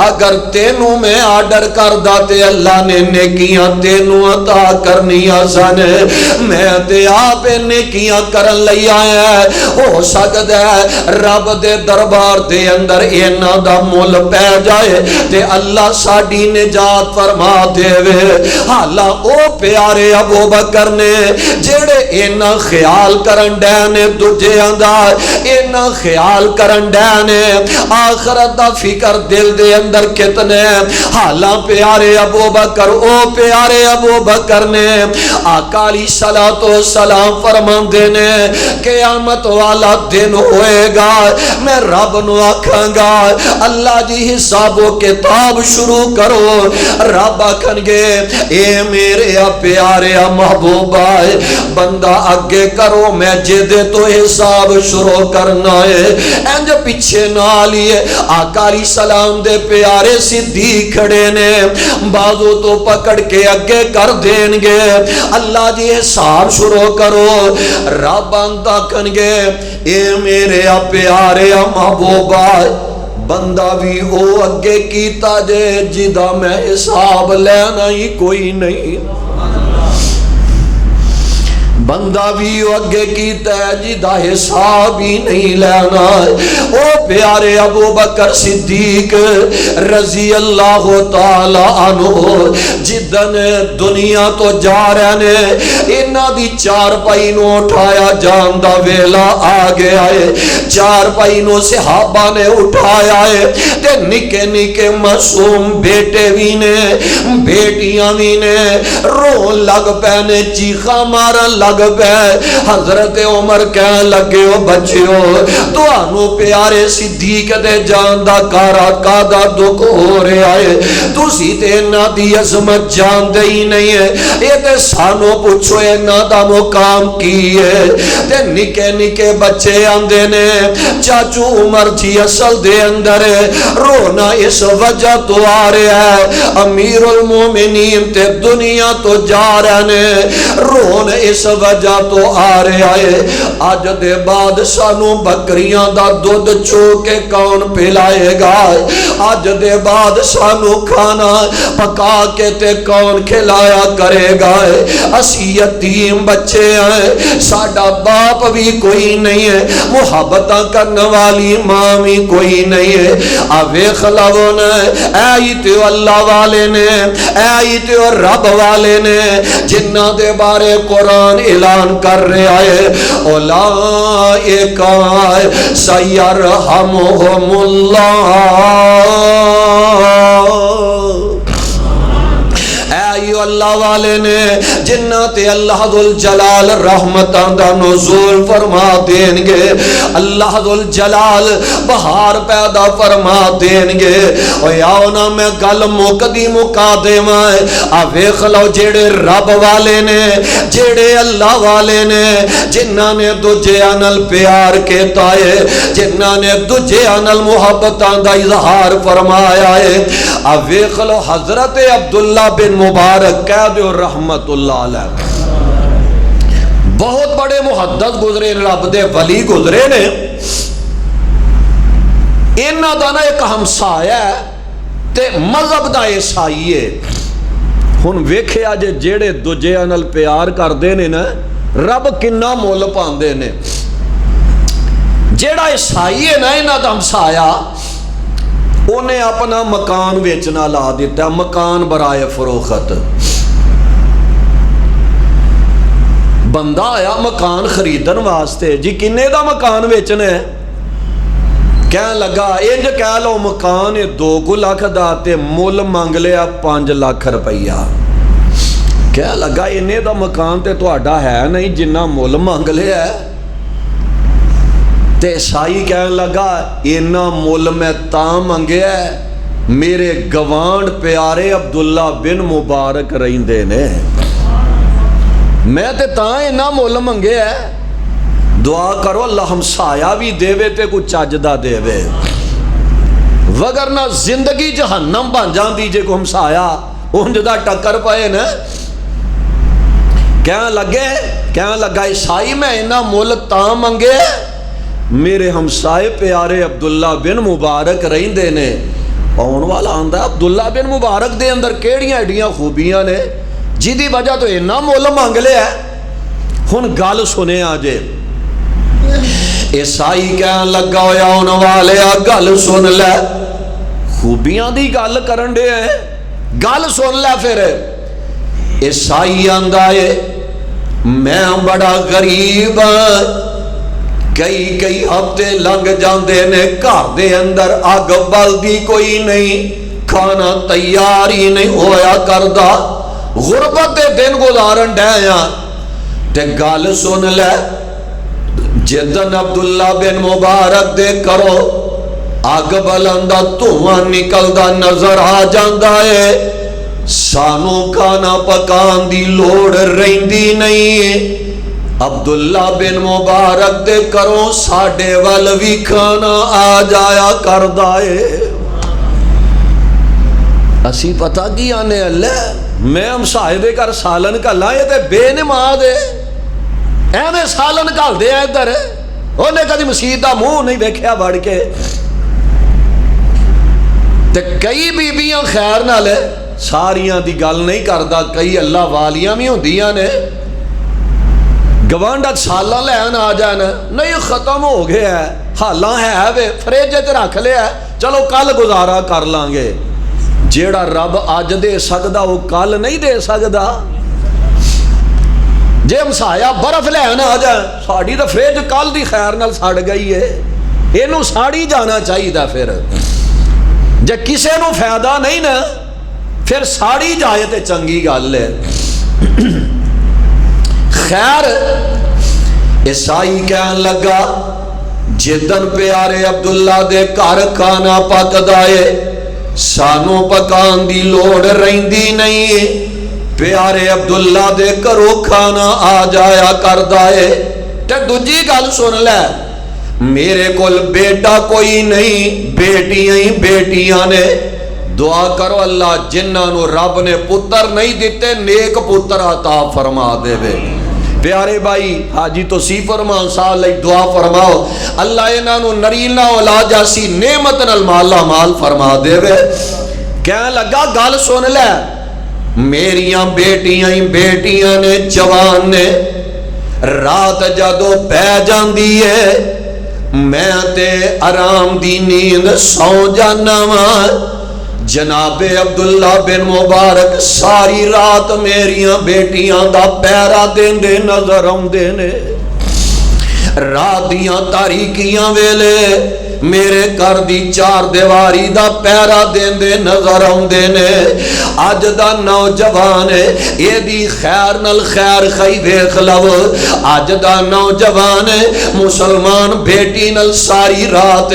اگر تینوں میں آرڈر کر داتے اللہ نے نیکیاں تینوں عطا کرنی آسان ہے میں تے آپ نیکیاں کرن لئی آیا ہے ہو سکتا ہے رب دے دربار دے اندر اینا دا مول پہ جائے تے اللہ ساڑی نجات فرما دے وے حالا او پیارے ابو بکر نے جیڑے اینا خیال کرن ڈینے دجے اندار اینا خیال کرن ڈینے آخرت دا فکر دل دے اندر کتنے حالا پیارے ابو بکر او پیارے ابو بکر نے آقا علیہ السلام فرمان دینے قیامت والا دن ہوئے گا میں رب نو آکھاں گا اللہ جی حساب و کتاب شروع کرو رب آکھن گے اے میرے پیارے محبوبہ بندہ آگے کرو میں جدے تو حساب شروع کرنا ہے انج پیچھے نہ لیے آقا علیہ السلام دے پیارے صدیق کھڑے نے بازو تو پکڑ کے آگے کر دیں گے اللہ جی حساب شروع کرو رب آندہ کن گے اے میرے پیارے محبوبہ بندہ بھی او اگے کیتا جے جدا میں حساب لینا ہی کوئی نہیں بندہ بھی اگے کیتا ہے جدا حساب ہی نہیں لینا او پیارے ابو بکر صدیق رضی اللہ تعالی عنہ جدن دنیا تو جا رہنے انہا دی چار پائنوں اٹھایا جاندہ ویلا آگے آئے چار پائنوں صحابہ نے اٹھایا ہے تے نکے نکے معصوم بیٹے بھی نے بیٹیاں بھی نے رو لگ پہنے چیخا مارا لگ لگ پے۔ حضرت عمر کہن لگے ہو بچیو تانوں پیارے صدیق دے جان دا کارا کادا دکھ ہو رہا ہے، تسی تے انہاں دی عظمت جان دے ہی نہیں ہے، اے تے سانوں پوچھو انہاں دا مقام کی ہے۔ تے نکے نکے بچے آندے نے چاچو عمر جی اصل دے اندر رونا اس وجہ تو آ رہا ہے، امیر المومنین تے دنیا تو جا رہے نے، رون اس وجہ تو آ رہا ہے اج دے بعد سانو بکریاں دا دودھ چو کے کون پلائے گا، اج دے بعد سانو کھانا پکا کے تے کون کھلایا کرے گا، اسی یتیم بچے ہیں، ساڈا باپ بھی کوئی نہیں ہے، محبتاں کرنے والی ماں بھی کوئی نہیں ہے۔ ویکھ لو نا اے تے اللہ والے نے، اے تے رب والے نے جنہ دے بارے قرآن اعلان کر رہا ہے اولئک سیرحمہم اللہ۔ اے اللہ والے نے جنہ تے اللہ ذوالجلال رحمتاں دا نزول فرما دین گے، اللہ ذوالجلال بہار پیدا فرما دین گے۔ او یاو نا میں گل مکدی مکا دیواں، آ ویکھ لو جیڑے رب والے نے، جیڑے اللہ والے نے، جنہاں نے دوجیاں نال پیار کیتا ہے، جنہاں نے دوجیاں نال محبتاں دا اظہار فرمایا ہے، آ ویکھ لو حضرت عبداللہ بن مبارک کہہ دیو رحمت اللہ علیہ، بہت بڑے محدث گزرے، رب دے ولی گزرے نے، انہاں دا نا ایک ہمسایا ہے تے مذہب دا عیسائی ہے۔ ہن ویکھیا جے جیڑے دوجیاں نال پیار کردے نے نا رب کنا مول پاندے نے، جیڑا عیسائی ہے نا انہاں دا ہمسایا انہیں اپنا مکان ویچنا لا دیتا، مکان برائے فروخت، بندہ آیا مکان خریدن واسطے، جی کنے دا مکان ویچنے ہے، کہنے لگا انج کہہ لو مکان 2 لاکھ دا تے مول مانگ لیا 5 لاکھ روپیہ، کہنے لگا انہیں دا مکان تے تو اڈا ہے نہیں جنہ مول مانگ لیا ہے، تے عیسائی کہنے لگا اینا مول میں تاں منگیا ہے میرے گوانڈ پیارے عبداللہ بن مبارک رہندے نے، میں تے تاں اینا مول منگیا ہے، دعا کرو اللہ ہمسایا بھی دے وے تے کچھ چاجدہ دے وے، وگرنہ زندگی جہنم بن جان دیجے کو ہمسایا انجدہ ٹکر پائے نا۔ کہنے لگا عیسائی میں اینا مول تاں منگے میرے ہمسائے پیارے عبداللہ بن مبارک رہندے نے، آن والا آندہ ہے عبداللہ بن مبارک دے اندر کیڑیاں ایڈیاں خوبیاں نے جی دی وجہ تو اینا مول مانگ لے ہے۔ ہن گل سنے آجے عیسائی کہنے لگا ہویا آن والے گل سن لے، خوبیاں دی گل کرن دے ہیں، گل سن لے پھر۔ عیسائی آندہ ہے میں بڑا غریب کئی ہفتے لنگ جاندے نے، گھر دے اندر اگ بلدی کوئی نہیں، کھانا تیار ہی نہیں ہویا کردا، غربت دے دن گزارن ڈیاں تے گل سن لے جدن عبداللہ بن مبارک دے کرو اگ بلندا دھواں نکلدا نظر آ جاندا ہے، سانو کھانا پکان دی لوڑ رہندی نہیں، عبداللہ بن مبارک دے کرو ساڑے وال بھی کھانا آ جایا کردہ ہے۔ اسی پتہ کی آنے اللہ میں ہم صاحبے کر سالن کا لائے تے بے نماز ہے، ایمیں سالن کال دے ادھر ہے، انہیں کدی مسیدہ منہ نہیں دیکھیا بڑھ کے، تے کئی بیبیاں خیر نہ لے، ساریاں دی گل نہیں کردہ، کئی اللہ والیاں بھی ہوں دیاں نے، گوانڈت سالہ لین آ جانا نہیں ختم ہو گیا ہے، حالاں ہے وے فریجے تے رکھ لیا ہے، چلو کل گزارا کر لانگے، جیڑا رب آج دے سکدا وہ کل نہیں دے سکدا۔ جے ہمسایا برف لین آ جائے ساڑی دا فریج کل دی خیر نال ساڑ گئی ہے، اینو ساڑی جانا چاہیے دا، پھر جے کسے نو فائدہ نہیں نا پھر ساڑی جائے تے چنگی گل ہے۔ خیر عیسائی کہن لگا جدن پیارے عبداللہ دے گھر کھانا پکدا ہے سانو پکان دی لوڑ رہندی نہیں، پیارے عبداللہ دے گھروں کھانا آ جایا کردا ہے۔ تے دوجی گل سن لے، میرے کول بیٹا کوئی نہیں، بیٹیاں ہی بیٹیاں نے، دعا کرو اللہ جنہاں نو رب نے پتر نہیں دیتے نیک پتر عطا فرما دے وے۔ پیارے بھائی حاجی توصیف فرمان صاحب لئی دعا فرماؤ اللہ انہاں نو نرینا اولاد جیسی نعمت نال مالا مال فرما دے وے۔ کہنے لگا گل سن لے، میریاں بیٹیاں ہی بیٹیاں نے، جوان نے، رات جدو پہ جاندی ہے میں تے آرام دی نیند سو جانا وا۔ جناب عبداللہ بن مبارک ساری رات میریاں بیٹیاں دا پیرا دین دے نظر آؤندے نے، رات دیاں تاریکیاں ویلے میرے گھر دی چار دیواری دا پیرا دین دے نظر آؤندے نے۔ اج دا نوجوان اے دی خیر نال خیر خی ویکھ لو، اج دا نوجوان مسلمان بیٹی نال ساری رات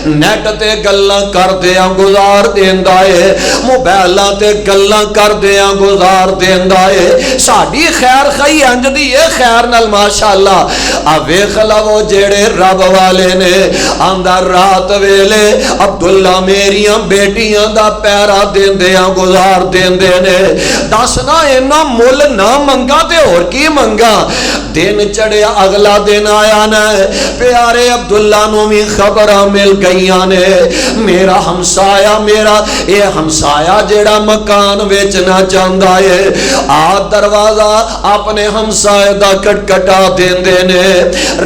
نیٹ تے گلاں کردیاں گزار دیندا اے، موبائلاں تے گلاں کردیاں گزار دیندا اے۔ ساڈی خیر خی انج دی اے خیر نال ماشاءاللہ آ ویکھ لو جڑے رب والے نے آندا رات ویلے عبداللہ میریاں بیٹیاں دا پیرا دیندیاں گزار دیندے نے۔ دسنا اینا مل نہ منگا تے اور کی منگا؟ دن چڑھیا اگلا دن آیا نا، پیارے عبداللہ نو بھی خبراں مل گئیاں نے، میرا ہمسایا میرا اے ہمسایا جیڑا مکان ویچنا چاہندا ہے آ دروازہ اپنے ہمسائے دا کٹکٹا دیندے نے۔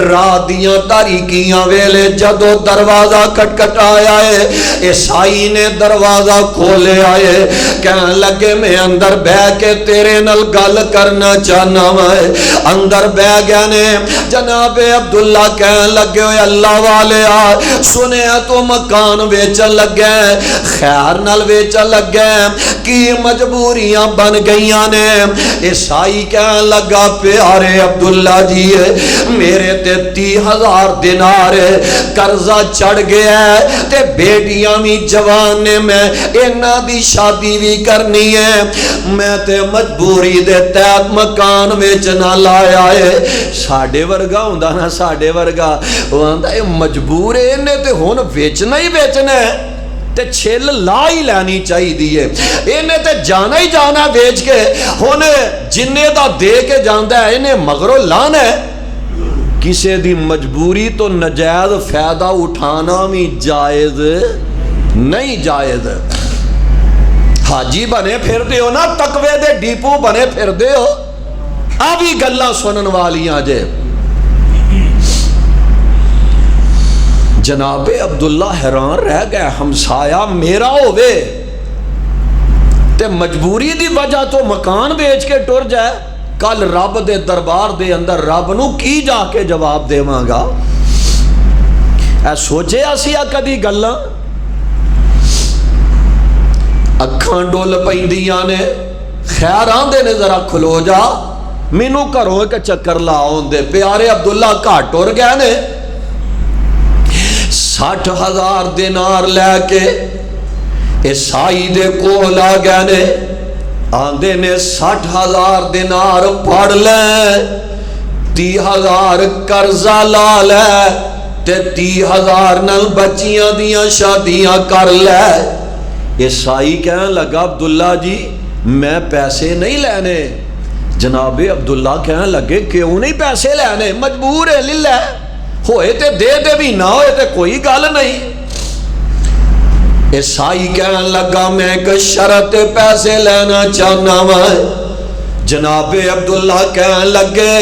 رات دیاں تاریکیاں ویلے جدو دروازہ کٹکٹایا ہے عیسائی نے دروازہ کھولے آئے، کہنے لگے میں اندر بہ کے تیرے نال گل کرنا چاہنا ہے۔ اندر بہ گیا نے، جناب عبداللہ کہنے لگے ہوئے اللہ والے آ سنے تو مکان ویچن لگے خیر نال ویچن لگے کی مجبوریاں بن گئیاں نے۔ عیسائی کہنے لگا پیارے عبداللہ جی میرے تے 30,000 دینار قرضہ چڑھ گیا ہے تے بیٹیاں بھی جوان نے، میں اینا دی شادی بھی کرنی ہے، میں تے مجبوری دے تحت مکان ویچنا لایا ہے۔ ساڑھے ورگا ہوندہ نا ساڑھے ورگا ہوندہ ہے مجبور ہے انہیں تے ہون ویچنا ہی ویچنا ہے تے چھل لا ہی لینی چاہی دیئے، انہیں تے جانا ہی جانا ویچ کے ہون جنہیں دا دے کے جاندہ ہے انہیں مغرو لانا ہے۔ کسے دی مجبوری تو نجائز فائدہ اٹھانا بھی جائز نہیں، جائز حاجی بنے پھر دے ہو نا تقوی دے ڈیپو بنے پھر دے ہو، ابھی گلہ سنن والیاں جے۔ جناب عبداللہ حیران رہ گئے ہمسایا میرا ہوئے تے مجبوری دی وجہ تو مکان بیچ کے ٹر جائے، کل رب دے دربار دے اندر رب نو کی جا کے جواب دے مانگا؟ اے سوچے اسیا کدی گلاں؟ اکھاں ڈول پیندیاں نے، خیر آندے نے ذرا کھلو جا مینوں گھروں ایک چکر لاؤں دے۔ پیارے عبداللہ گھٹ ٹر گئے نے، 60,000 دینار لے کے عیسائی دے کول آ گئے نے، آندے نے 60,000 دینار پڑھ لیں، 30,000 قرضہ لا لے تے 30,000 نال بچیاں دیاں شادیاں کر لے۔ عیسائی کہنے لگا عبداللہ جی میں پیسے نہیں لینے۔ جناب عبداللہ کہنے لگے کیوں نہیں پیسے لینے؟ مجبور ہے للہ، ہوئے تے دے دے بھی نہ ہوئے تے کوئی گل نہیں۔ عیسائی کہنے لگا میں ایک شرط پیسے لینا چاہنا میں۔ جناب عبداللہ کہنے لگے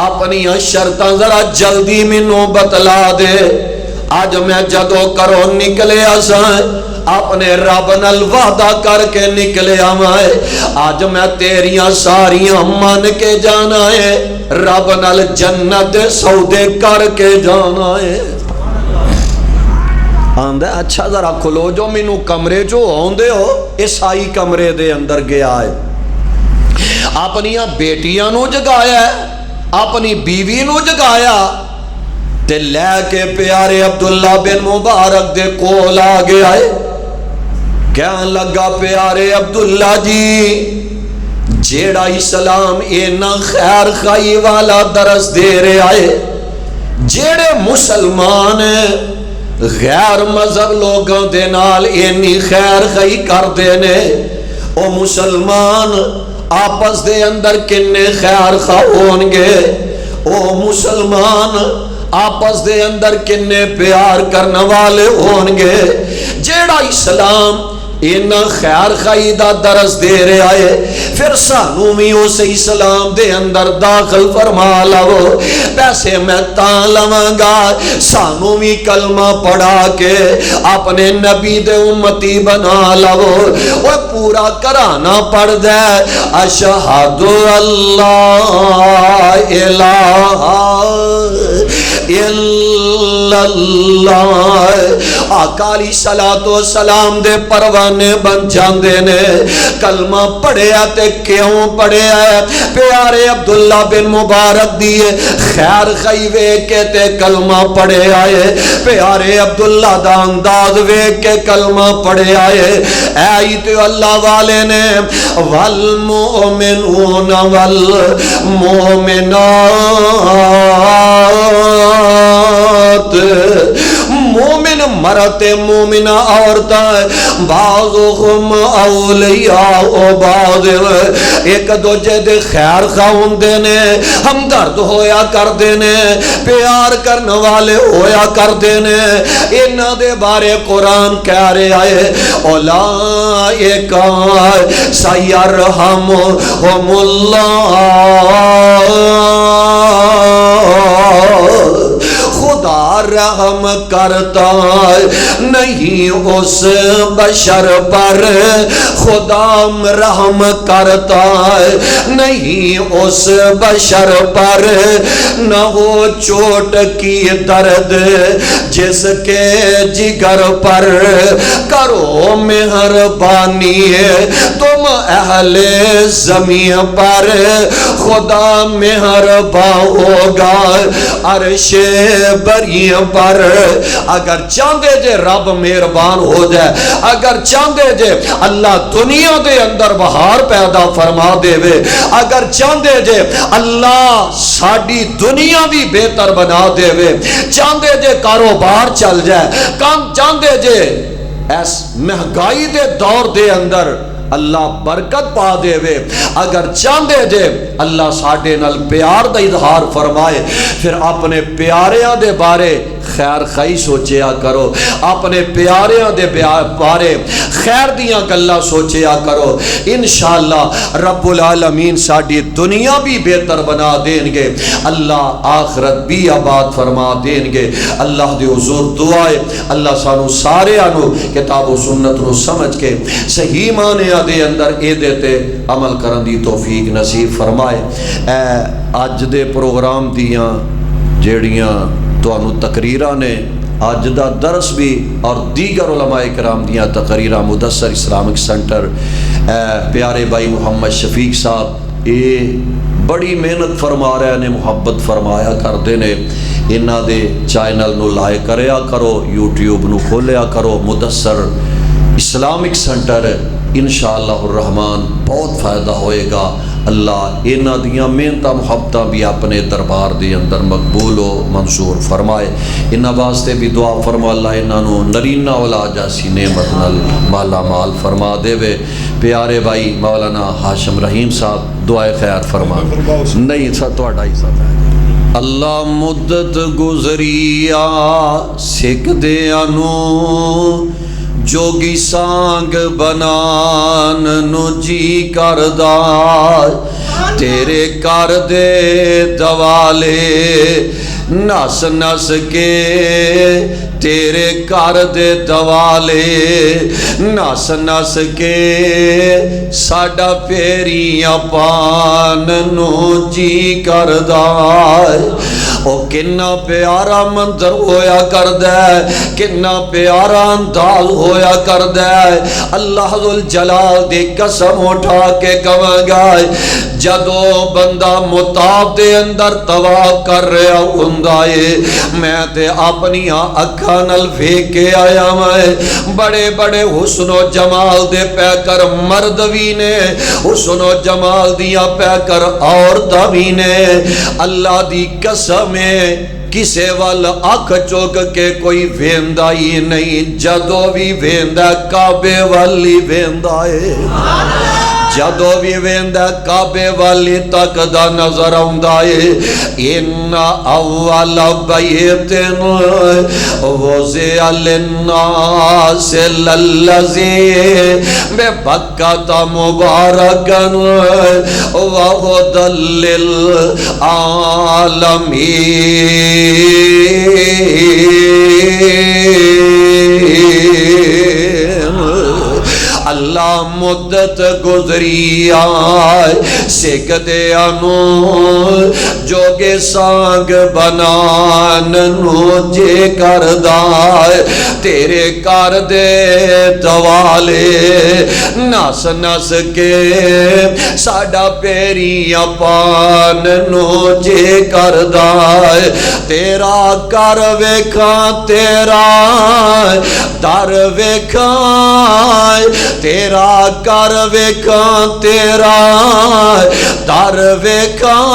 اپنی شرطاں ذرا جلدی مینوں بتلا دے، آج میں جدو کرو نکلے آسان اپنے رب نال وعدہ کر کے نکلے آمائے، آج میں تیریاں ساریاں مان کے جانا ہے، رب نال جنت سودے کر کے جانا ہے۔ آندھے اچھا ذرا کھلو جو مینوں کمرے جو آندے ہو۔ عیسائی کمرے دے اندر گیا ہے، اپنی بیٹیاں نو جگایا ہے، اپنی بیوی نو جگایا تے لے کے پیارے عبداللہ بن مبارک دے کول آ گیا ہے۔ کہن لگا پیارے عبداللہ جی جیڑا اسلام اینا خیر خائی والا درس دے رہا ہے، جیڑے مسلمان غیر مذہب لوگوں دے نال اینی خیر خائی کر دینے، او مسلمان آپس دے اندر کنے خیر خواہ ہونگے، او مسلمان آپس دے اندر کنے پیار کرنے والے ہونگے۔ جیڑا اسلام اینا خیر خائی دا درس دے رہا ہے، پھر سانو بھی اس اسلام دے اندر داخل فرما لو۔ پیسے میں تاں لوانگا سانو بھی کلمہ پڑھا کے اپنے نبی دے امتی بنا لو۔ وہ پورا کرانا پڑھ دے اشہد اللہ الہ الا اللہ۔ آقا علیہ الصلوۃ والسلام دے پروانے بن جاندے نے۔ کلمہ پڑھیا تے کیوں پڑھیا ہے؟ پیارے عبداللہ بن مبارک دیے خیر خائی ویکھ کے تے کلمہ پڑھیا ہے، پیارے عبداللہ دا انداز ویکھ کے کلمہ پڑھیا ہے۔ اے تے اللہ والے نے والمؤمنون والمؤمنات مومن مرد مومنہ عورتیں بعضهم اولیاء و بعض ایک دوجے دے خیر خواہ ہوندے نے، ہمدرد ہویا کر دینے، پیار کرنے والے ہویا کر دینے۔ انہاں دے بارے قرآن کہہ رہا ہے اولئک سیرحمہم اللہ، خدا رحم کرتا نہیں اس بشر پر، خدا رحم کرتا نہیں اس بشر پر، نہ ہو چوٹ کی درد جس کے جگر پر، کرو مہربانی تم اہل زمین پر، خدا مہربان ہوگا عرش بری پر۔ اگر چاندے جے رب مہربان ہو جائے، اگر چاندے جے اللہ دنیا دے اندر بہار پیدا فرما دے وے، اگر چاندے جے اللہ ساڑی دنیا بھی بہتر بنا دے وے، چاندے جے کاروبار چل جائے، چاندے جے ایس مہنگائی دے دور دے اندر اللہ برکت پا دے وے، اگر چاندے جے اللہ ساڑے نال پیار دا اظہار فرمائے، پھر اپنے پیاریاں دے بارے خیر خائی سوچیا کرو، اپنے پیاریاں دے بارے خیر دیاں گلاں سوچیا کرو۔ انشاءاللہ رب العالمین ساڑی دنیا بھی بہتر بنا دیں گے، اللہ آخرت بھی آباد فرما دیں گے۔ اللہ دے حضور دعائے اللہ سانو سارے آنو کتاب و سنت نو سمجھ کے صحیح معنی دے اندر اے دیتے عمل کرن دی توفیق نصیب فرمائے۔ اے اج دے پروگرام دیاں جیڑیاں تانوں تقریراں نے، اج دا درس بھی اور دیگر علماء کرام دیاں تقریراں مدثر اسلامک سینٹر پیارے بھائی محمد شفیق صاحب اے بڑی محنت فرما رہے نے، محبت فرمایا کردے نے۔ انہاں دے چینل نو لائک کریا کرو، یوٹیوب نو کھولیا کرو، مدثر اسلامک سینٹر انشاءاللہ الرحمن بہت فائدہ ہوئے گا۔ اللہ انہاں دیاں محنتاں محبتاں بھی اپنے دربار دے اندر مقبول و منصور فرمائے۔ انہاں واسطے بھی دعا فرما اللہ انہاں نو نرینہ اولاد جیسی نعمت نال مالا مال فرما دے وے۔ پیارے بھائی مولانا ہاشم رحیم صاحب دعائے خیر فرما نہیں سا تہاڈا ہی ساتھ ہے۔ اللہ مدت گزریا سکھ دیاں نو جوگی سانگ بنان نو جی کردہ، تیرے کر دے دوالے نس نس کے، تیرے کر دے دوالے نس نس کے، ساڈا پیریاں پان نو جی کردہ۔ او کنا پیارا منظر ہویا کردہ ہے، کنا پیارا انداز ہویا کردہ ہے۔ اللہ ذوالجلال دی قسم اٹھا کے کہاں گائے جدو بندہ مطاف دے اندر طواف کر رہا ہندائے میں تے اپنی اکھاں نال ویکھ کے آیا میں بڑے بڑے حسن و جمال دے پہ کر مرد بھی نے، حسن و جمال دیا پہ کر عورتاں بھی نے۔ اللہ دی قسم ہے کسے وال اکھ چوک کے کوئی ویندا ہی نہیں، جدو بھی ویندا کعبے والی ویندا ہے، جدو بھی ویندا کعبے والی تک دا نظر آندا ہے۔ ان اول بیت وضع للناس للذی ببکۃ مبارکا وہدی للعالمین۔ اللہ مدت گزری آئے سکھ دیا نو جوگے سانگ بنان نو جے کردائے تیرے کار دے دوالے نس نس کے ساڑا پیری پان نو جے کردائے تیرا کار ویکھاں تیرا در ویکھاں تیرا کر ویکھاں تیرا در ویکھاں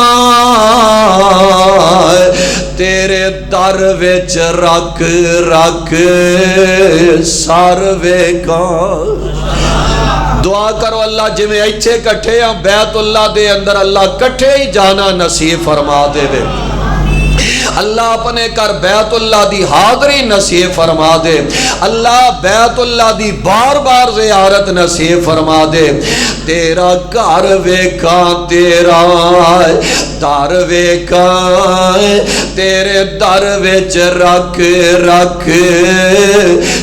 تیرے در وچ رکھ رکھ سر ویکھاں۔ دعا کرو اللہ جی میں ایتھے کٹھے ہیں بیت اللہ دے اندر اللہ کٹھے ہی جانا نصیب فرما دے وے، اللہ اپنے کر بیت اللہ دی حاضری نصیب فرما دے، اللہ بیت اللہ دی بار بار زیارت نصیب فرما دے۔ تیرا گھر ویکھاں تیرا در ویکھاں تیرے در وچ رکھ رکھ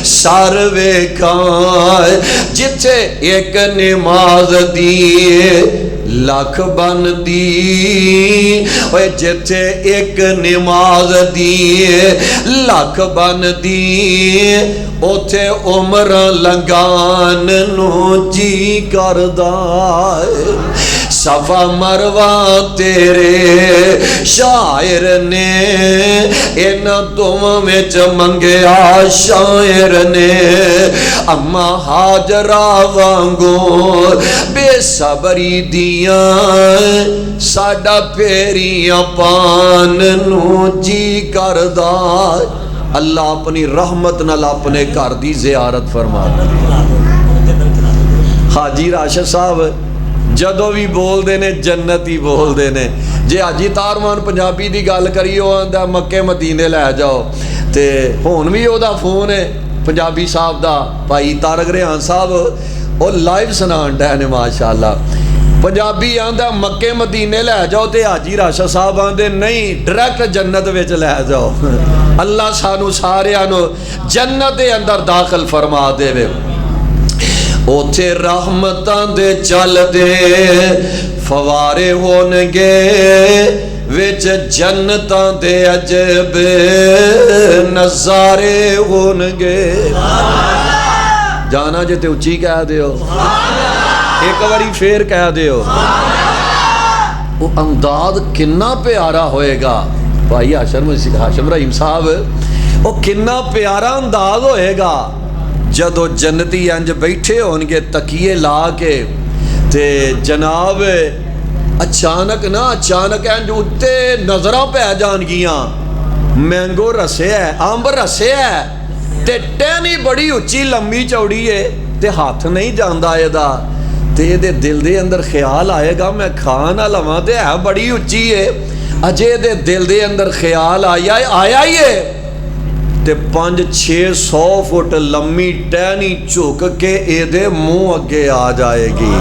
سر ویکھاں جتھے ایک نماز دی لکھ بن دی جتھے ایک نماز دی لکھ بن دی اوتھے عمر لنگان نو جی کردائے۔ صفا مروہ تیرے شاعر نے ان دم وچ منگیا شاعر نے اما ہاجرہ وانگو بے صبری دیاں ساڑا پیریاں پان نو جی کردائے۔ اللہ اپنی رحمت نال اپنے گھر دی زیارت فرما دے۔ حاجی راشد صاحب جدو بھی بول دے نے جنت ہی بول دے نے۔ جے حاجی تارمان پنجابی دی گل کری ہو آندہ مکے مدینے لے جاؤ تے ہون بھی او دا فون ہے پنجابی صاحب دا بھائی تارک ریحان صاحب او لائیو سنان ڈے نے ماشاءاللہ۔ پنجابی آندہ مکے مدینے لے جاؤ تے حاجی راشد صاحب آندے نہیں ڈائریکٹ جنت وچ لے جاؤ۔ اللہ سانو سارے آنو جنت دے اندر داخل فرما دے وے۔ اوتھے رحمتاں دے چل دے فوارے ہونگے وچ جنتاں دے عجب نظارے ہونگے۔ جانا جے تے اچھی کہہ دیو ایک باری پھر کہہ دیو وہ انداز کنا پیارا ہوئے گا بھائی ہاشم رحیم صاحب، وہ کنا پیارا انداز ہوئے گا جدو جنتی انج بیٹھے ہونگے تکیے لا کے تے جناب اچانک نا اچانک انج اتے نظرہ پہ جان گیاں مینگو رسے ہے امب رسے ہے تے ٹینی بڑی اچھی لمبی چوڑی ہے تے ہاتھ نہیں جاندہ ہے دا تے دے دل دے اندر خیال آئے گا میں کھانا لواں تے ہے بڑی اچھی ہے اجے دے دل دے اندر خیال آیا ہی ہے تے 500-600 فٹ لمبی ٹہنی چوک کے اے دے منہ اگے آ جائے گی۔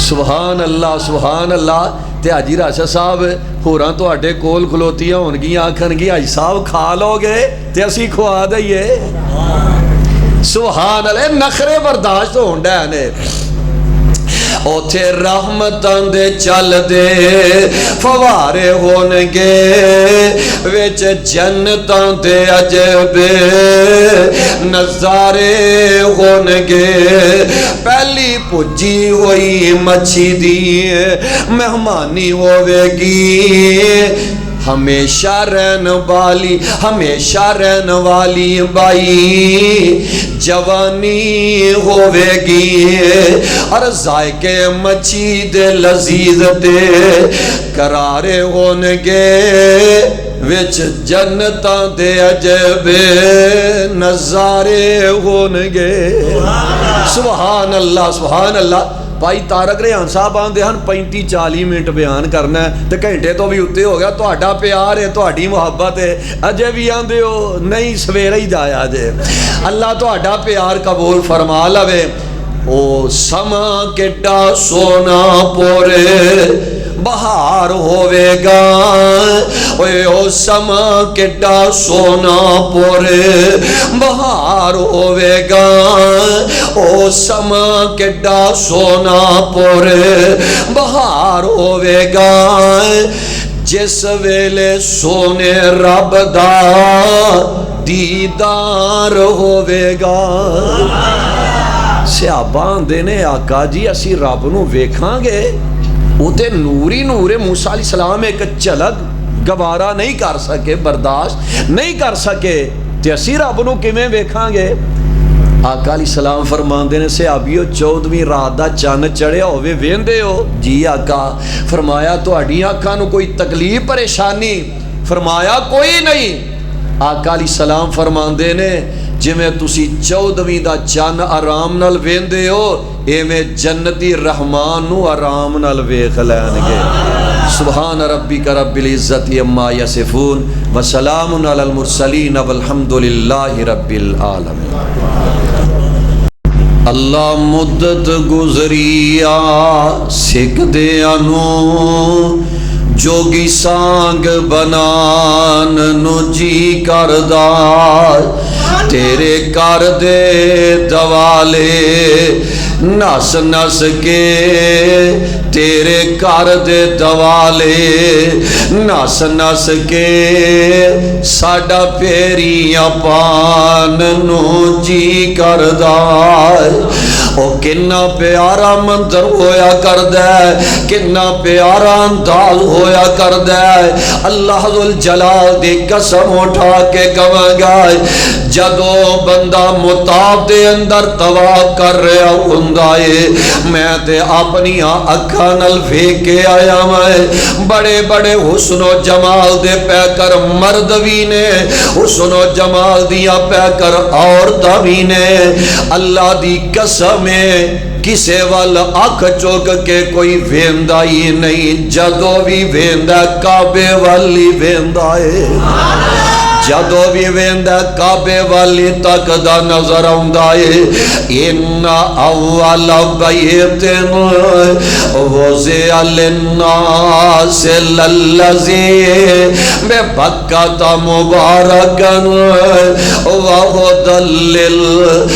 سبحان اللہ سبحان اللہ۔ تے حاجی راشد صاحب ہوراں تو اڈے کول کھلوتیاں ہون گیاں آکھن گی حاجی صاحب کھا لو گے تے اسی کھوا دئیے۔ سبحان اللہ، نخرے برداشت ہون ڈے نے۔ اوتھے رحمتاں دے چل دے فوارے ہونگے وچ جنتاں دے عجب نظارے ہونگے پہلی پجی ہوئی مچھی دی مہمانی ہوئے گی ہمیشہ رہن والی بائی جوانی ہوئے گی اور ذائقے مچھی دے لذیذ دے قرارے ہونگے وچ جنتاں دے عجب نظارے ہونگے سبحان اللہ سبحان اللہ بھائی تارک ریحان صاحب آندے ہن 35-40 منٹ بیان کرنا ہے تے گھنٹے تو بھی اتے ہو گیا تہاڈا پیار ہے تہاڈی محبت ہے اجے بھی آندے ہو نہیں سویرے ہی جایا جے اللہ تہاڈا پیار قبول فرما لوے او سما کیڈا سونا پورے بہار ہوئے گا او سما کیڈا سونا پورے بہار ہوئے گا او سما کیڈا سونا پورے بہار ہوئے گا جس ویلے سونے رب دا دیدار ہوئے گا صحابان دینے آقا جی اسی رب نو ویکھاں گے اوتے نوری نور موسیٰ علیہ السلام ایک چلک گوارا نہیں کر سکے برداشت نہیں کر سکے تے اسی رب نو کیویں ویکھاں گے آقا علیہ السلام فرماندے نے صحابیو 14ویں رات دا چن چڑھیا ہوئے ویندے ہو جی آقا فرمایا تہاڈی آنکھاں نو کوئی تکلیف پریشانی فرمایا کوئی نہیں آقا علیہ السلام فرماندے نے جی میں تسی 14ویں دا چن آرام نال ویندے ہو اے میں جنتی رحمان نو آرام نال ویکھ لین گے سبحان ربک رب العزت عما یصفون وسلام علی المرسلین والحمد للہ رب العالمین اللہ مدت گزریا سکھ دیانو جوگی سانگ بنان نو جی کردہ تیرے کر دے دوالے نس نس کے تیرے کر دے دوالے نس نس کے ساڈا پیریاں پان نو جی کردہ او کنا پیارا منظر ہویا کردہ کنا پیارا انداز ہویا کردہ اللہ ذوالجلال دی قسم اٹھا کے کہاں گائے جدو بندہ مطاب دے اندر طواف کر رہا ہندائے میں تے اپنی اکھا نل پھیک کے آیا میں بڑے بڑے حسن و جمال دے پہ کر مرد بھی نے حسن و جمال دیا پہ کر عورتہ بھی نے اللہ دی قسم کسے وال اکھ چوک کے کوئی ویندہ ہی نہیں جدو بھی ویندہ کعبے والی ویندہ ہے جدو بھی ویندہ کعبے والی تک دا نظر آؤندائے ان اول بیتن وضع للناس للذی بے بکت مبارکن وہدى للعالمین